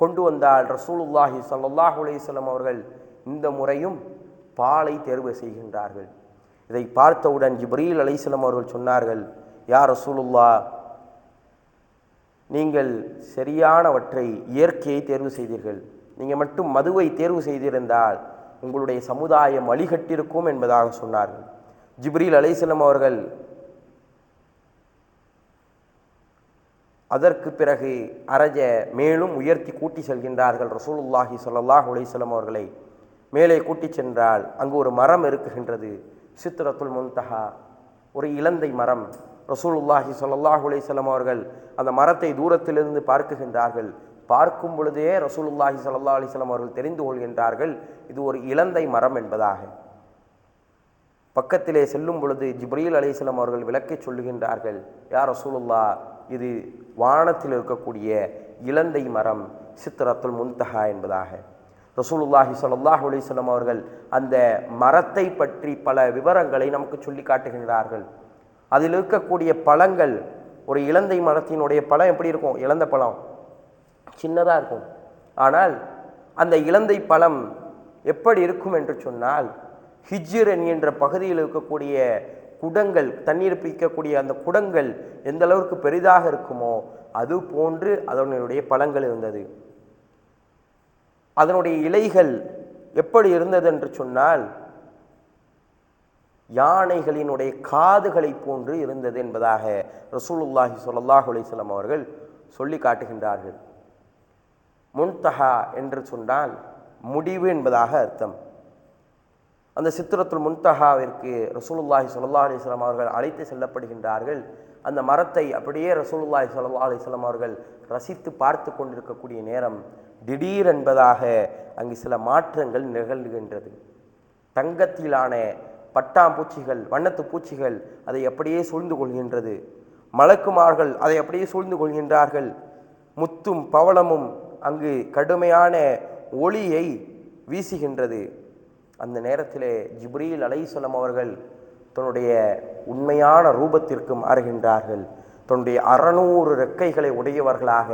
கொண்டு வந்தால் ரசூலுல்லாஹி ஸல்லல்லாஹு அலைஹி வஸல்லம் அவர்கள் இந்த முறையும் பாலை தேர்வு செய்கின்றார்கள். இதை பார்த்தவுடன் ஜிப்ரீல் அலைஹிஸ்ஸலாம் அவர்கள் சொன்னார்கள், யா ரசூலுல்லாஹ், நீங்கள் சரியானவற்றை, இயற்கையை தேர்வு செய்தீர்கள். நீங்கள் மட்டும் மதுவை தேர்வு செய்திருந்தால் உங்களுடைய சமுதாயம் வழிகட்டிருக்கும் என்பதாக சொன்னார்கள். ஜிப்ரீல் அலைஹிஸ்ஸலாம் அவர்கள் அதற்கு பிறகு அரஜ மேலும் உயர்த்தி கூட்டி செல்கின்றார்கள். ரசூலுல்லாஹி ஸல்லல்லாஹு அலைஹி வஸல்லம் அவர்களை மேலே கூட்டி சென்றால் அங்கு ஒரு மரம் இருக்குகின்றது, சித்ரத்துல் முன்தஹா, ஒரு இலந்தை மரம். ரசூலுல்லாஹி ஸல்லல்லாஹு அலைஹி வஸல்லம் அவர்கள் அந்த மரத்தை தூரத்திலிருந்து பார்க்குகின்றார்கள். பார்க்கும் பொழுதே ரசூலுல்லாஹி ஸல்லல்லாஹு அலைஹி வஸல்லம் அவர்கள் தெரிந்து கொள்கின்றார்கள் இது ஒரு இலந்தை மரம் என்பதாக. பக்கத்திலே செல்லும் பொழுது ஜிப்ரீல் அலைஹிஸ்ஸலாம் அவர்கள் விளக்கி சொல்லுகின்றார்கள், யா ரசூலுல்லாஹ், இது வானத்தில் இருக்கக்கூடிய இலந்தை மரம், சித்ரத்துல் முன்தஹா என்பதாக. ரசூலுல்லாஹி ஸல்லல்லாஹு அலைஹி வஸல்லம் அவர்கள் அந்த மரத்தை பற்றி பல விவரங்களை நமக்கு சொல்லி காட்டுகின்றார்கள். அதில் இருக்கக்கூடிய பழங்கள், ஒரு இலந்தை மரத்தினுடைய பழம் எப்படி இருக்கும்? இலந்த பழம் சின்னதாக இருக்கும். ஆனால் அந்த இலந்தை பழம் எப்படி இருக்கும் என்று சொன்னால், ஹிஜ்ர் என்கின்ற பகுதியில் இருக்கக்கூடிய குடங்கள், தண்ணீர் பிடிக்கக்கூடிய அந்த குடங்கள் எந்த அளவுக்கு பெரிதாக இருக்குமோ அது போன்று அதனுடைய பழங்கள் இருந்தது. அதனுடைய இலைகள் எப்படி இருந்தது என்று சொன்னால், யானைகளினுடைய காதுகளை போன்று இருந்தது என்பதாக ரசூலுல்லாஹி ஸல்லல்லாஹு அலைஹி வஸல்லம் அவர்கள் சொல்லி காட்டுகின்றார்கள். முன்தஹா என்று சொன்னால் முடிவு என்பதாக அர்த்தம். அந்த சித்ரத்துல் முன்தஹாவிற்கு ரசூலுல்லாஹி ஸல்லல்லாஹு அலைஹி வஸல்லம் அவர்கள் அழைத்து செல்லப்படுகின்றார்கள். அந்த மரத்தை அப்படியே ரசூலுல்லாஹி ஸல்லல்லாஹு அலைஹி வஸல்லம் அவர்கள் ரசித்து பார்த்து கொண்டிருக்கக்கூடிய நேரம் திடீர் என்பதாக அங்கு சில மாற்றங்கள் நிகழ்கின்றது. தங்கத்திலான பட்டாம்பூச்சிகள், வண்ணத்து பூச்சிகள் அதை அப்படியே சூழ்ந்து கொள்கின்றது. மலக்குமார்கள் அதை அப்படியே சூழ்ந்து கொள்கின்றார்கள். முத்தும் பவளமும் அங்கு கடுமையான ஒளியை வீசுகின்றது. அந்த நேரத்திலே ஜிப்ரீல் அலைஹிஸ்ஸலாம் அவர்கள் தன்னுடைய உண்மையான ரூபத்திற்கு மாறுகின்றார்கள். தன்னுடைய 600 ரெக்கைகளை உடையவர்களாக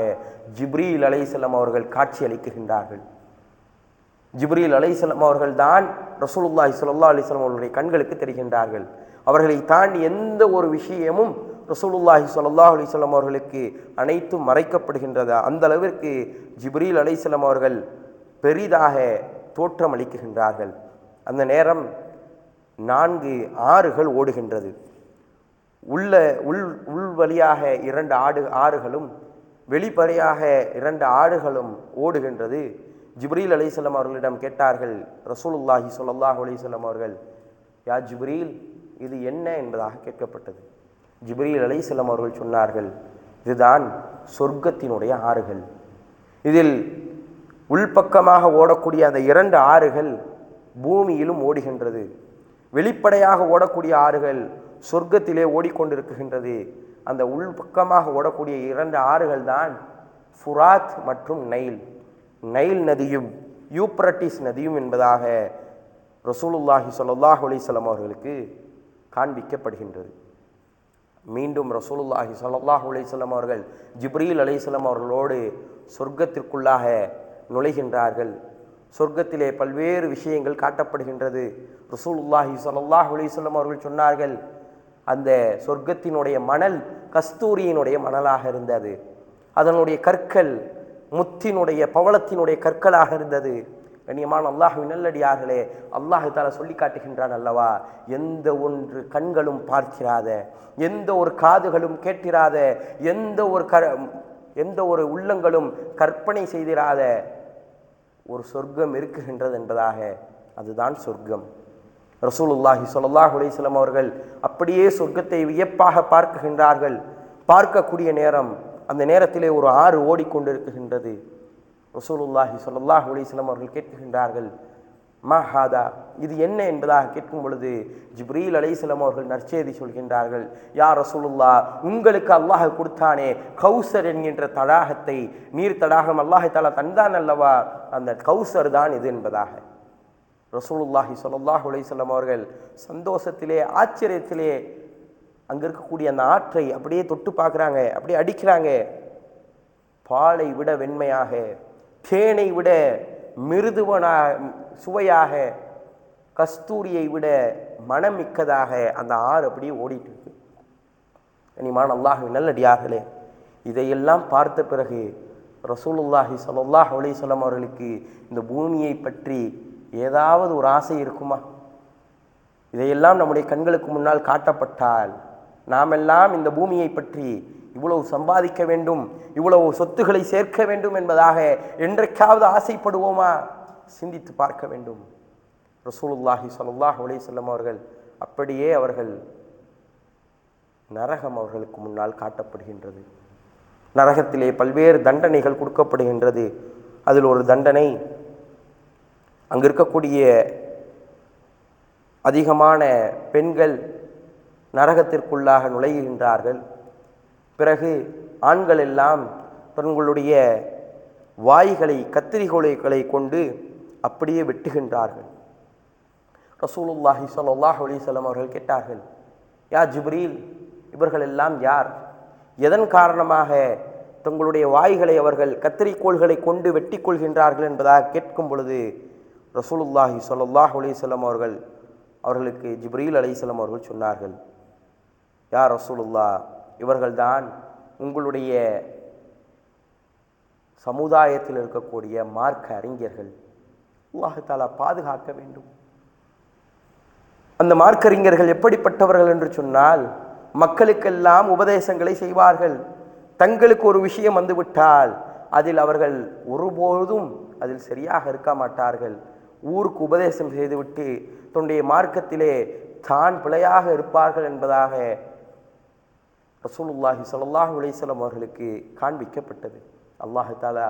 ஜிப்ரீல் அலைஹிஸ்ஸலாம் அவர்கள் காட்சி அளிக்கின்றார்கள். ஜிப்ரீல் அலைஹிஸ்ஸலாம் அவர்கள் தான் ரசூலுல்லாஹி ஸல்லல்லாஹு அலைஹி வஸல்லம் அவர்களுடைய கண்களுக்கு தெரிகின்றார்கள். அவர்களை தாண்டி எந்த ஒரு விஷயமும் ரசூலுல்லாஹி ஸல்லல்லாஹு அலைஹி வஸல்லம் அவர்களுக்கு அனைத்தும் மறைக்கப்படுகின்றதா, அந்த அளவிற்கு ஜிப்ரீல் அலைஹிஸ்ஸலாம் அவர்கள் பெரிதாக தோற்றம் அளிக்கின்றார்கள். அந்த நேரம் 4 ஆறுகள் ஓடுகின்றது. உள் வழியாக 2 ஆறுகளும் வெளிப்படையாக 2 ஆடுகளும் ஓடுகின்றது. ஜிப்ரீல் அலைஹிஸ்ஸலாம் அவர்களிடம் கேட்டார்கள் ரசூலுல்லாஹி ஸல்லல்லாஹு அலைஹி வஸல்லம் அவர்கள், யா ஜிப்ரீல், இது என்ன என்பதாக கேட்கப்பட்டது. ஜிப்ரீல் அலைஹிஸ்ஸலாம் அவர்கள் சொன்னார்கள், இதுதான் சொர்க்கத்தினுடைய ஆறுகள். இதில் உள்பக்கமாக ஓடக்கூடிய அந்த 2 ஆறுகள் பூமியிலும் ஓடுகின்றது. வெளிப்படையாக ஓடக்கூடிய ஆறுகள் சொர்க்கத்திலே ஓடிக்கொண்டிருக்கின்றது. அந்த உள்பக்கமாக ஓடக்கூடிய 2 ஆறுகள் தான் ஃபுராத் மற்றும் நைல். நைல் நதியும் யூப்ரட்டிஸ் நதியும் என்பதாக ரசூலுல்லாஹி ஸல்லல்லாஹு அலைஹி வஸல்லம் அவர்களுக்கு காண்பிக்கப்படுகின்றது. மீண்டும் ரசூலுல்லாஹி ஸல்லல்லாஹு அலைஹி வஸல்லம் அவர்கள் ஜிப்ரீல் அலைஹிஸ்ஸலாம் அவர்களோடு சொர்க்கத்திற்குள்ளாக நுழைகின்றார்கள். சொர்க்கத்திலே பல்வேறு விஷயங்கள் காட்டப்படுகின்றது. ரசூலுல்லாஹி ஸல்லல்லாஹு அலைஹி வஸல்லம் அவர்கள் சொன்னார்கள், அந்த சொர்க்கத்தினுடைய மணல் கஸ்தூரியினுடைய மணலாக இருந்தது. அதனுடைய கற்கள் முத்தினுடைய பவளத்தினுடைய கற்களாக இருந்தது. கண்ணியமான அல்லாஹ்வின் நல்லடியார்களே, அல்லாஹ் தஆலா சொல்லி காட்டுகின்றான் அல்லவா, எந்த ஒன்று கண்களும் பார்க்கிறாத, எந்த ஒரு காதுகளும் கேட்டிராத, எந்த ஒரு உள்ளங்களும் கற்பனை செய்திராத ஒரு சொர்க்கம் இருக்குகின்றது என்பதாக. அதுதான் சொர்க்கம். ரசூலுல்லாஹி ஸல்லல்லாஹு அலைஹி வஸல்லம் அவர்கள் அப்படியே சொர்க்கத்தை வியப்பாக பார்க்குகின்றார்கள். பார்க்கக்கூடிய நேரம், அந்த நேரத்திலே ஒரு ஆறு ஓடிக்கொண்டிருக்கின்றது. ரசூலுல்லாஹி ஸல்லல்லாஹு அலைஹி வஸல்லம் அவர்கள் கேட்கின்றார்கள், மா ஹாதா, இது என்ன என்பதாக கேட்கும் பொழுது ஜிப்ரீல் அலைஹிஸ்ஸலாம் அவர்கள் நற்செய்தி சொல்கின்றார்கள், யா ரசூலுல்லாஹ், உங்களுக்கு அல்லாஹ் கொடுத்தானே கௌசர் என்கின்ற தடாகத்தை, நீர் தடாகம் அல்லாஹ் தஆலா தந்தான் அல்லவா, அந்த கௌசர் தான் இது என்பதாக. ரசூலுல்லாஹி ஸல்லல்லாஹு அலைஹி வஸல்லம் அவர்கள் சந்தோஷத்திலே ஆச்சரியத்திலே அங்கே இருக்கக்கூடிய அந்த ஆற்றை அப்படியே தொட்டு பார்க்குறாங்க, அப்படியே அடிக்கிறாங்க. பாலை விட வெண்மையாக, தேனை விட மிருதுவனாக, சுவையாக, கஸ்தூரியை விட மனமிக்கதாக அந்த ஆறு அப்படியே ஓடிட்டு இருக்கு. கண்ணியமான அல்லாஹ்வின் நல்லடியார்களே, இதையெல்லாம் பார்த்த பிறகு ரசூலுல்லாஹி ஸல்லல்லாஹு அலைஹி வஸல்லம் அவர்களுக்கு இந்த பூமியை பற்றி ஏதாவது ஒரு ஆசை இருக்குமா? இதையெல்லாம் நம்முடைய கண்களுக்கு முன்னால் காட்டப்பட்டால் நாமெல்லாம் இந்த பூமியை பற்றி இவ்வளவு சம்பாதிக்க வேண்டும், இவ்வளவு சொத்துக்களை சேர்க்க வேண்டும் என்பதாக என்றைக்காவது ஆசைப்படுவோமா? சிந்தித்து பார்க்க வேண்டும். ரசூலுல்லாஹி ஸல்லல்லாஹு அலைஹி வஸல்லம் அவர்கள் அப்படியே அவர்கள் நரகம் அவர்களுக்கு முன்னால் காட்டப்படுகின்றது. நரகத்திலே பல்வேறு தண்டனைகள் கொடுக்கப்படுகின்றது. அதில் ஒரு தண்டனை, அங்கு இருக்கக்கூடிய அதிகமான பெண்கள் நரகத்திற்குள்ளாக நுழைகின்றார்கள். பிறகு ஆண்கள் எல்லாம் தங்களுடைய வாய்களை கத்திரிகோலைகளை கொண்டு அப்படியே வெட்டுகின்றார்கள். ரசூலுல்லாஹி ஸல்லல்லாஹு அலைஹி வஸல்லம் அவர்கள் கேட்டார்கள், யா ஜிப்ரீல், இவர்கள் எல்லாம் யார்? எதன் காரணமாக தங்களுடைய வாய்களை அவர்கள் கத்திரிக்கோள்களை கொண்டு வெட்டி கொள்கின்றார்கள் என்பதாக கேட்கும் பொழுது ரசூலுல்லாஹி ஸல்லல்லாஹு அலைஹி வஸல்லம் அவர்களுக்கு ஜிப்ரீல் அலைஹிஸ்ஸலாம் அவர்கள் சொன்னார்கள், யா ரசூலுல்லாஹ், இவர்கள்தான் உங்களுடைய சமுதாயத்தில் இருக்கக்கூடிய மார்க்க அறிஞர்கள். அல்லாஹ் தஆலா பாதுகாக்க வேண்டும். அந்த மார்க்கறிஞர்கள் எப்படிப்பட்டவர்கள் என்று சொன்னால், மக்களுக்கெல்லாம் உபதேசங்களை செய்வார்கள். தங்களுக்கு ஒரு விஷயம் வந்துவிட்டால் அதில் அவர்கள் ஒருபோதும் அதில் சரியாக இருக்க மாட்டார்கள். ஊருக்கு உபதேசம் செய்துவிட்டு தன்னுடைய மார்க்கத்திலே தான் பிழையாக இருப்பார்கள் என்பதாக ரசூலுல்லாஹி ஸல்லல்லாஹு அலைஹி வஸல்லம் அவர்களுக்கு காண்பிக்கப்பட்டது. அல்லாஹ் தஆலா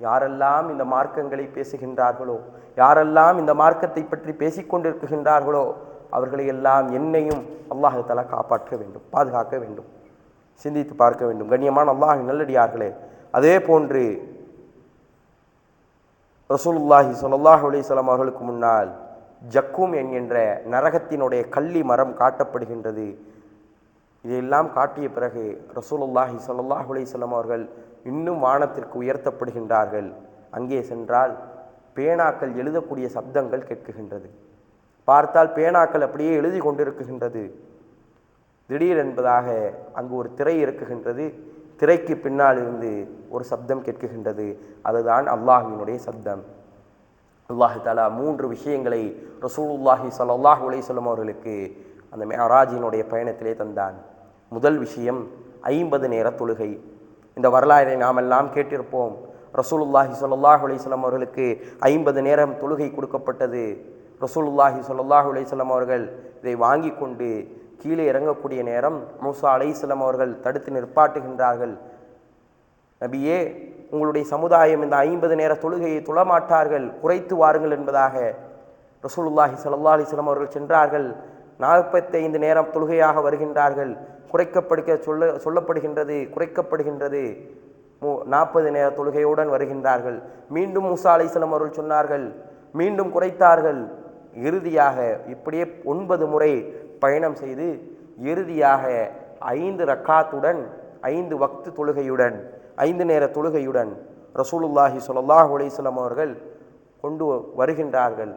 யாரெல்லாம் இந்த மார்க்கங்களை பேசுகின்றார்களோ, யாரெல்லாம் இந்த மார்க்கத்தை பற்றி பேசிக்கொண்டிருக்கின்றார்களோ, அவர்களை எல்லாம் என்னையும் அல்லாஹ் தஆலா காப்பாற்ற வேண்டும், பாதுகாக்க வேண்டும். சிந்தித்து பார்க்க வேண்டும். கண்ணியமான அல்லாஹ்வின் நல்லடியார்களே, அதே போன்று ரசூலுல்லாஹி ஸல்லல்லாஹு அலைஹி வஸல்லம் அவர்களுக்கு முன்னால் ஜக்கூம் என்கின்ற நரகத்தினுடைய கள்ளி மரம் காட்டப்படுகின்றது. இதையெல்லாம் காட்டிய பிறகு ரசூலுல்லாஹி ஸல்லல்லாஹு அலைஹி வஸல்லம் அவர்கள் இன்னும் வானத்திற்கு உயர்த்தப்படுகின்றார்கள். அங்கே சென்றால் பேனாக்கள் எழுதக்கூடிய சப்தங்கள் கேட்குகின்றது. பார்த்தால் பேனாக்கள் அப்படியே எழுதி கொண்டிருக்கின்றது. திடீர் என்பதாக அங்கு ஒரு திரை இருக்குகின்றது. திரைக்கு பின்னால் இருந்து ஒரு சப்தம் கேட்குகின்றது. அதுதான் அல்லாஹ்வினுடைய சப்தம். அல்லாஹ் தஆலா 3 விஷயங்களை ரசூலுல்லாஹி ஸல்லல்லாஹு அலைஹி வஸல்லம் அவர்களுக்கு அந்த மிஅராஜினுடைய பயணத்திலே தந்தான். முதல் விஷயம் 50 நேர தொழுகை. இந்த வரலாறை நாம் எல்லாம் கேட்டிருப்போம். ரசூலுல்லாஹி ஸல்லல்லாஹு அலைஹி வஸல்லம் அவர்களுக்கு 50 நேரம் தொழுகை கொடுக்கப்பட்டது. ரசூலுல்லாஹி ஸல்லல்லாஹு அலைஹி வஸல்லம் அவர்கள் இதை வாங்கி கொண்டு கீழே இறங்கக்கூடிய நேரம் மூசா அலைஹிஸ்ஸலாம் அவர்கள் தடுத்து நிற்பாட்டுகின்றார்கள். நபியே, உங்களுடைய சமுதாயம் இந்த 50 நேர தொழுகையை தொழமாட்டார்கள், குறைத்து வாருங்கள் என்பதாக ரசூலுல்லாஹி ஸல்லல்லாஹு அலைஹி வஸல்லம் அவர்கள் சென்றார்கள். 45 நேரம் தொழுகையாக வருகின்றார்கள். சொல்லப்படுகின்றது, குறைக்கப்படுகின்றது. 40 நேர தொழுகையுடன் வருகின்றார்கள். மீண்டும் மூசா அலைஹிஸ்ஸலாம் அவர்கள் சொன்னார்கள், மீண்டும் குறைத்தார்கள். இறுதியாக இப்படியே 9 முறை பயணம் செய்து இறுதியாக 5 ரக்காத்துடன் 5 வக்து தொழுகையுடன் 5 நேர தொழுகையுடன் ரசூலுல்லாஹி ஸல்லல்லாஹு அலைஹி வஸல்லம் அவர்கள் கொண்டு வருகின்றார்கள்.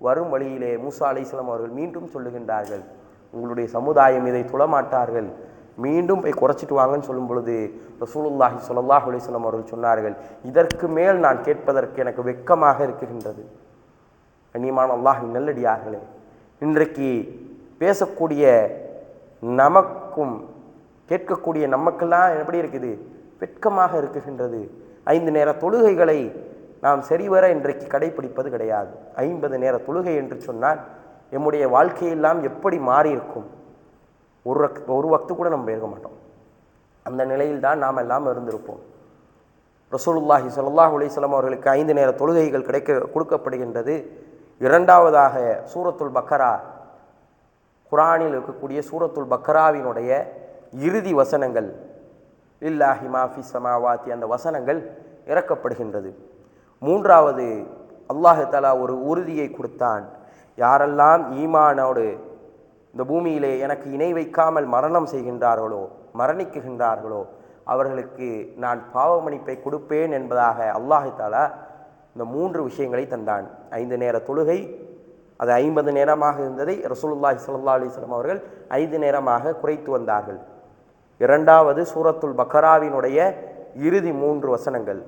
வரும் வழியிலே மூசா அலைஹிஸ்ஸலாம் அவர்கள் மீண்டும் சொல்லுகின்றார்கள், உங்களுடைய சமுதாயம் இதை தொழமாட்டார்கள், மீண்டும் போய் குறைச்சிட்டு வாங்கன்னு சொல்லும் பொழுது ரசூலுல்லாஹி ஸல்லல்லாஹு அலைஹி வஸல்லம் அவர்கள் சொன்னார்கள், இதற்கு மேல் நான் கேட்பதற்கு எனக்கு வெட்கமாக இருக்குகின்றது. கண்ணியமான அல்லாஹ்வின் நல்லடியார்களே, இன்றைக்கு பேசக்கூடிய நமக்கும் கேட்கக்கூடிய நமக்கெல்லாம் எப்படி இருக்குது? வெட்கமாக இருக்குகின்றது. 5 நேர தொழுகைகளை நாம் சரிவர இன்றைக்கு கடைபிடிப்பது கிடையாது. 50 நேர தொழுகை என்று சொன்னால் நம்முடைய வாழ்க்கையெல்லாம் எப்படி மாறி இருக்கும்? ஒரு வக்து கூட நம்ம இருக்க மாட்டோம். அந்த நிலையில் தான் நாம் எல்லாம் இருந்திருப்போம். ரசூலுல்லாஹி ஸல்லல்லாஹு அலைஹி வஸல்லம் அவர்களுக்கு 5 நேர தொழுகைகள் கொடுக்கப்படுகின்றது. இரண்டாவதாக சூரத்துல் பக்கரா, குர்ஆனில் இருக்கக்கூடிய சூரத்துல் பக்கராவினுடைய இறுதி வசனங்கள், லில்லாஹி மா ஃபிஸ் ஸமாவாத்தி, அந்த வசனங்கள் இறக்கப்படுகின்றது. மூன்றாவது, அல்லாஹ் தஆலா ஒரு உறுதியை கொடுத்தான், யாரெல்லாம் ஈமானோடு இந்த பூமியிலே எனக்கு இணை வைக்காமல் மரணம் செய்கின்றார்களோ, மரணிக்குகின்றார்களோ, அவர்களுக்கு நான் பாவ மன்னிப்பை கொடுப்பேன் என்பதாக அல்லாஹ் தஆலா இந்த 3 விஷயங்களை தந்தான். 5 நேர தொழுகை, அது 50 நேரமாக இருந்ததை ரசூலுல்லாஹி ஸல்லல்லாஹு அலைஹி வஸல்லம் அவர்கள் 5 நேரமாக குறைத்து வந்தார்கள். இரண்டாவது, சூரத்துல் பக்கராவினுடைய இறுதி 3 வசனங்கள்.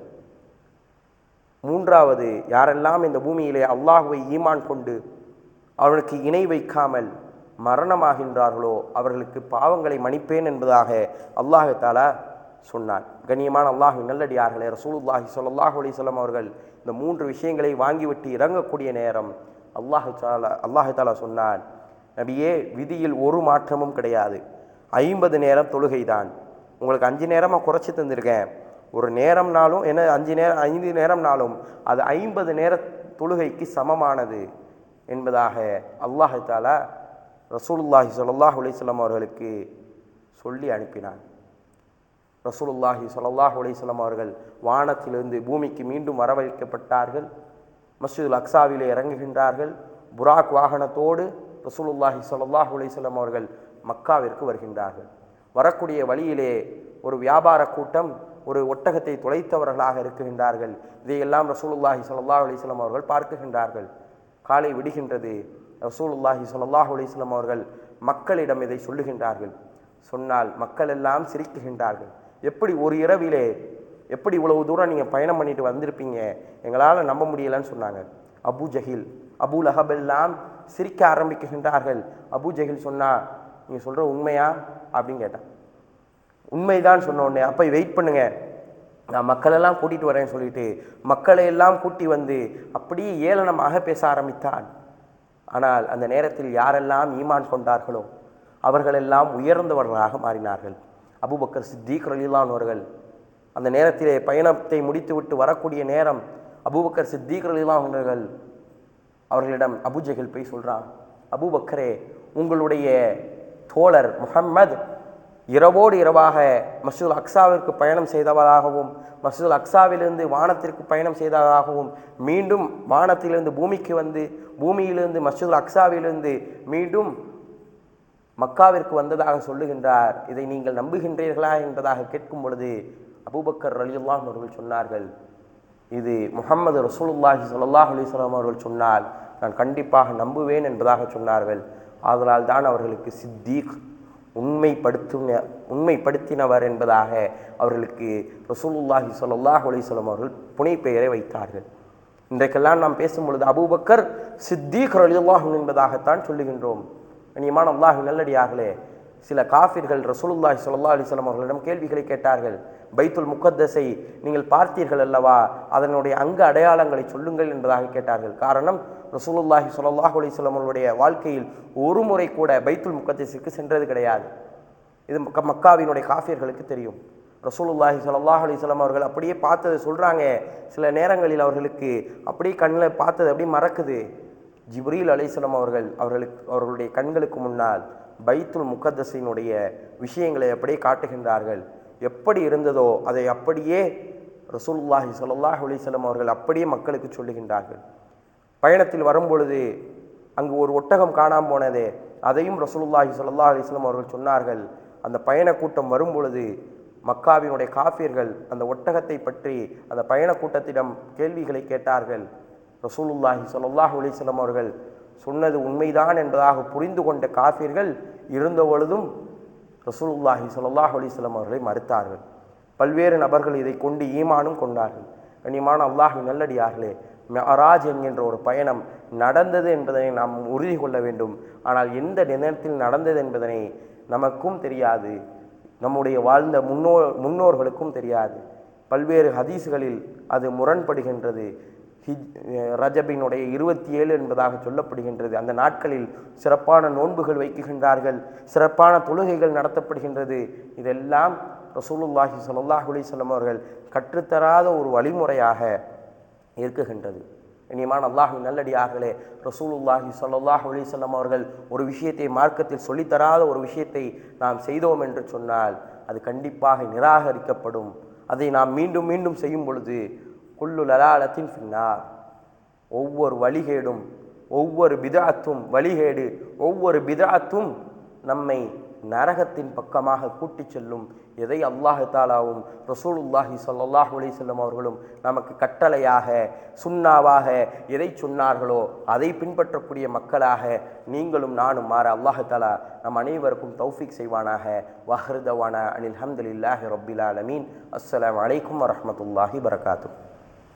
மூன்றாவது, யாரெல்லாம் இந்த பூமியிலே அல்லாஹ்வை ஈமான் கொண்டு அவர்களுக்கு இணை வைக்காமல் மரணமாகின்றார்களோ அவர்களுக்கு பாவங்களை மன்னிப்பேன் என்பதாக அல்லாஹ் தஆலா சொன்னான். கண்ணியமான அல்லாஹ்வின் நல்லடியார்களே, ரசூலுல்லாஹி ஸல்லல்லாஹு அலைஹி வஸல்லம் அவர்கள் இந்த 3 விஷயங்களை வாங்கிவிட்டு இறங்கக்கூடிய நேரம் அல்லாஹ் தஆலா சொன்னான், நபியே, விதியில் ஒரு மாற்றமும் கிடையாது, 50 நேரம் தொழுகை தான். உங்களுக்கு 5 நேரமாக குறைச்சி தந்திருக்கேன். ஒரு நேரம்னாலும் என்ன 5 நேரம்னாலும் அது 50 நேர தொழுகைக்கு சமமானது என்பதாக அல்லாஹ் தஆலா ரசூலுல்லாஹி ஸல்லல்லாஹு அலைஹி வஸல்லம் அவர்களுக்கு சொல்லி அனுப்பினான். ரசூலுல்லாஹி ஸல்லல்லாஹு அலைஹி வஸல்லம் அவர்கள் வானத்திலிருந்து பூமிக்கு மீண்டும் வரவழைக்கப்பட்டார்கள். மஸ்ஜிதுல் அக்ஸாவிலே இறங்குகின்றார்கள். புராக் வாகனத்தோடு ரசூலுல்லாஹி ஸல்லல்லாஹு அலைஹி வஸல்லம் அவர்கள் மக்காவிற்கு வருகின்றார்கள். வரக்கூடிய வழியிலே ஒரு வியாபார கூட்டம் ஒரு ஒட்டகத்தை துளைத்தவர்களாக இருக்கின்றார்கள். இதையெல்லாம் ரசூலுல்லாஹி ஸல்லல்லாஹு அலைஹி வஸல்லம் அவர்கள் பார்க்குகின்றார்கள். காலை விடுகின்றது. ரசூலுல்லாஹி ஸல்லல்லாஹு அலைஹி வஸல்லம் அவர்கள் மக்களிடம் இதை சொல்லுகின்றார்கள். சொன்னால் மக்கள் எல்லாம் சிரிக்குகின்றார்கள். எப்படி ஒரு இரவிலே எப்படி இவ்வளவு தூரம் நீங்கள் பயணம் பண்ணிட்டு வந்திருப்பீங்க, எங்களால் நம்ப முடியலன்னு சொன்னாங்க. அபு ஜஹில், அபு லஹப் எல்லாம் சிரிக்க ஆரம்பிக்கின்றார்கள். அபு ஜஹில் சொன்னா, நீங்கள் சொல்கிற உண்மையா அப்படின்னு கேட்டான். உண்மைதான் சொன்ன உடனே, அப்போ வெயிட் பண்ணுங்க, நான் மக்களெல்லாம் கூட்டிகிட்டு வரேன்னு சொல்லிட்டு மக்களை எல்லாம் கூட்டி வந்து அப்படியே ஏளனமாக பேச ஆரம்பித்தான். ஆனால் அந்த நேரத்தில் யாரெல்லாம் ஈமான் கொண்டார்களோ அவர்களெல்லாம் உயர்ந்தவர்களாக மாறினார்கள். அபூபக்கர் சித்தீக் ரலியல்லாஹு அன்ஹு அவர்கள் அந்த நேரத்திலே பயணத்தை முடித்துவிட்டு வரக்கூடிய நேரம், அபூபக்கர் சித்தீக் ரலியல்லாஹு அன்ஹு அவர்களிடம் அபு ஜஹில் போய் சொல்கிறான், அபூபக்கரே, உங்களுடைய தோழர் முஹம்மது இரவோடு இரவாக மஸ்ஜிதுல் அக்ஸாவிற்கு பயணம் செய்தவராகவும் மஸ்ஜிதுல் அக்ஸாவிலிருந்து வானத்திற்கு பயணம் செய்தவராகவும் மீண்டும் வானத்திலிருந்து பூமிக்கு வந்து பூமியிலிருந்து மஸ்ஜிதுல் அக்ஸாவிலிருந்து மீண்டும் மக்காவிற்கு வந்ததாக சொல்லுகின்றார். இதை நீங்கள் நம்புகின்றீர்களா என்பதாக கேட்கும் பொழுது அபூபக்கர் ரலியல்லாஹு அன்ஹு அவர்கள் சொன்னார்கள், இது முஹம்மது ரசூலுல்லாஹி ஸல்லல்லாஹு அலைஹி வஸல்லம் அவர்கள் சொன்னால் நான் கண்டிப்பாக நம்புவேன் என்பதாக சொன்னார்கள். ஆதலால் தான் அவர்களுக்கு சித்தீக், உண்மைப்படுத்தினவர் என்பதாக அவர்களுக்கு ரசூலுல்லாஹி ஸல்லல்லாஹு அலைஹி வஸல்லம் அவர்கள் புனை பெயரை வைத்தார்கள். இன்றைக்கெல்லாம் நாம் பேசும் பொழுது அபூபக்கர் சித்தீக் ரலியல்லாஹு அன்ஹு என்பதாகத்தான் சொல்லுகின்றோம். கண்ணியமான அல்லாஹ்வின் நல்லடியார்களே, சில காஃபிர்கள் ரசூலுல்லாஹி ஸல்லல்லாஹு அலைஹி வஸல்லம் அவர்களிடம் கேள்விகளை கேட்டார்கள். பைத்துல் முகத்தஸை நீங்கள் பார்த்தீர்கள் அல்லவா, அதனுடைய அங்க அடையாளங்களை சொல்லுங்கள் என்பதாக கேட்டார்கள். காரணம், ரசூலுல்லாஹி ஸல்லல்லாஹு அலைஹி வஸல்லம் அவர்களுடைய வாழ்க்கையில் ஒரு முறை கூட பைத்துல் முகத்தஸுக்கு சென்றது கிடையாது. இது மக்காவினுடைய காஃபிர்களுக்கு தெரியும். ரசூலுல்லாஹி ஸல்லல்லாஹு அலைஹி வஸல்லம் அவர்கள் அப்படியே பார்த்ததை சொல்கிறாங்க. சில நேரங்களில் அவர்களுக்கு அப்படியே கண்ணில் பார்த்தது அப்படியே மறக்குது. ஜிப்ரீல் அலைஹிஸ்ஸலாம் அவர்களுடைய கண்களுக்கு முன்னால் பைத்துல் முகத்தஸினுடைய விஷயங்களை அப்படியே காட்டுகின்றார்கள். எப்படி இருந்ததோ அதை அப்படியே ரசூலுல்லாஹி ஸல்லல்லாஹு அலைஹி வஸல்லம் அவர்கள் அப்படியே மக்களுக்கு சொல்லுகின்றார்கள். பயணத்தில் வரும்பொழுது அங்கு ஒரு ஒட்டகம் காணாமல் போனதே, அதையும் ரசூலுல்லாஹி ஸல்லல்லாஹு அலைஹி வஸல்லம் அவர்கள் சொன்னார்கள். அந்த பயண கூட்டம் வரும்பொழுது மக்காவினுடைய காஃபிர்கள் அந்த ஒட்டகத்தை பற்றி அந்த பயண கூட்டத்திடம் கேள்விகளை கேட்டார்கள். ரசூலுல்லாஹி ஸல்லல்லாஹு அலைஹி வஸல்லம் அவர்கள் சொன்னது உண்மைதான் என்பதாக புரிந்து கொண்ட காஃபிர்கள் இருந்த பொழுதும் ரசூலுல்லாஹி ஸல்லல்லாஹு அலைஹி வஸல்லம் அவர்களை மறுத்தார்கள். பல்வேறு நபர்கள் இதை கொண்டு ஈமானும் கொண்டார்கள். கண்ணியமான அல்லாஹ்வின் நல்லடியார்களே, மிஅராஜ் என்கின்ற ஒரு பயணம் நடந்தது என்பதனை நாம் உறுதி கொள்ள வேண்டும். ஆனால் எந்த நேரத்தில் நடந்தது என்பதனை நமக்கும் தெரியாது, நம்முடைய வாழ்ந்த முன்னோர்களுக்கும் தெரியாது. பல்வேறு ஹதீஸ்களில் அது முரண்படுகின்றது. ரஜபினுடைய 27 என்பதாக சொல்லப்படுகின்றது. அந்த நாட்களில் சிறப்பான நோன்புகள் வைக்கின்றார்கள், சிறப்பான தொழுகைகள் நடத்தப்படுகின்றது. இதெல்லாம் ரசூலுல்லாஹி ஸல்லல்லாஹு அலைஹி வஸல்லம் அவர்கள் கற்றுத்தராத ஒரு வழிமுறையாக இருக்குகின்றது. இனிமான அல்லாஹ்வின் நல்லடியார்களே, ரசூலுல்லாஹி ஸல்லல்லாஹு அலைஹி வஸல்லம் அவர்கள் ஒரு விஷயத்தை மார்க்கத்தில் சொல்லித்தராத ஒரு விஷயத்தை நாம் செய்தோம் என்று சொன்னால் அது கண்டிப்பாக நிராகரிக்கப்படும். அதை நாம் மீண்டும் மீண்டும் செய்யும் பொழுது குல்லு லலாலத்தின் ஃபின்னார், ஒவ்வொரு வழிகேடும் ஒவ்வொரு பிதஅத்தும் வழிகேடு, ஒவ்வொரு பிதஅத்தும் நம்மை நரகத்தின் பக்கமாக கூட்டிச் செல்லும். எதை அல்லாஹ் தஆலாவும் ரசூலுல்லாஹி ஸல்லல்லாஹு அலைஹி வஸல்லம் அவர்களும் நமக்கு கட்டளையாக சுன்னாவாக எதை சொன்னார்களோ அதை பின்பற்றக்கூடிய மக்களாக நீங்களும் நானும் மாற அல்லாஹ் தஆலா நம் அனைவருக்கும் தௌஃபீக் செய்வானாக. வஹ்ரு தவானா அனில் ஹம்துலில்லாஹி ரப்பில் ஆலமீன். அஸ்ஸலாமு அலைக்கும் வரஹ்மத்துல்லாஹி வபரகாத்துஹு.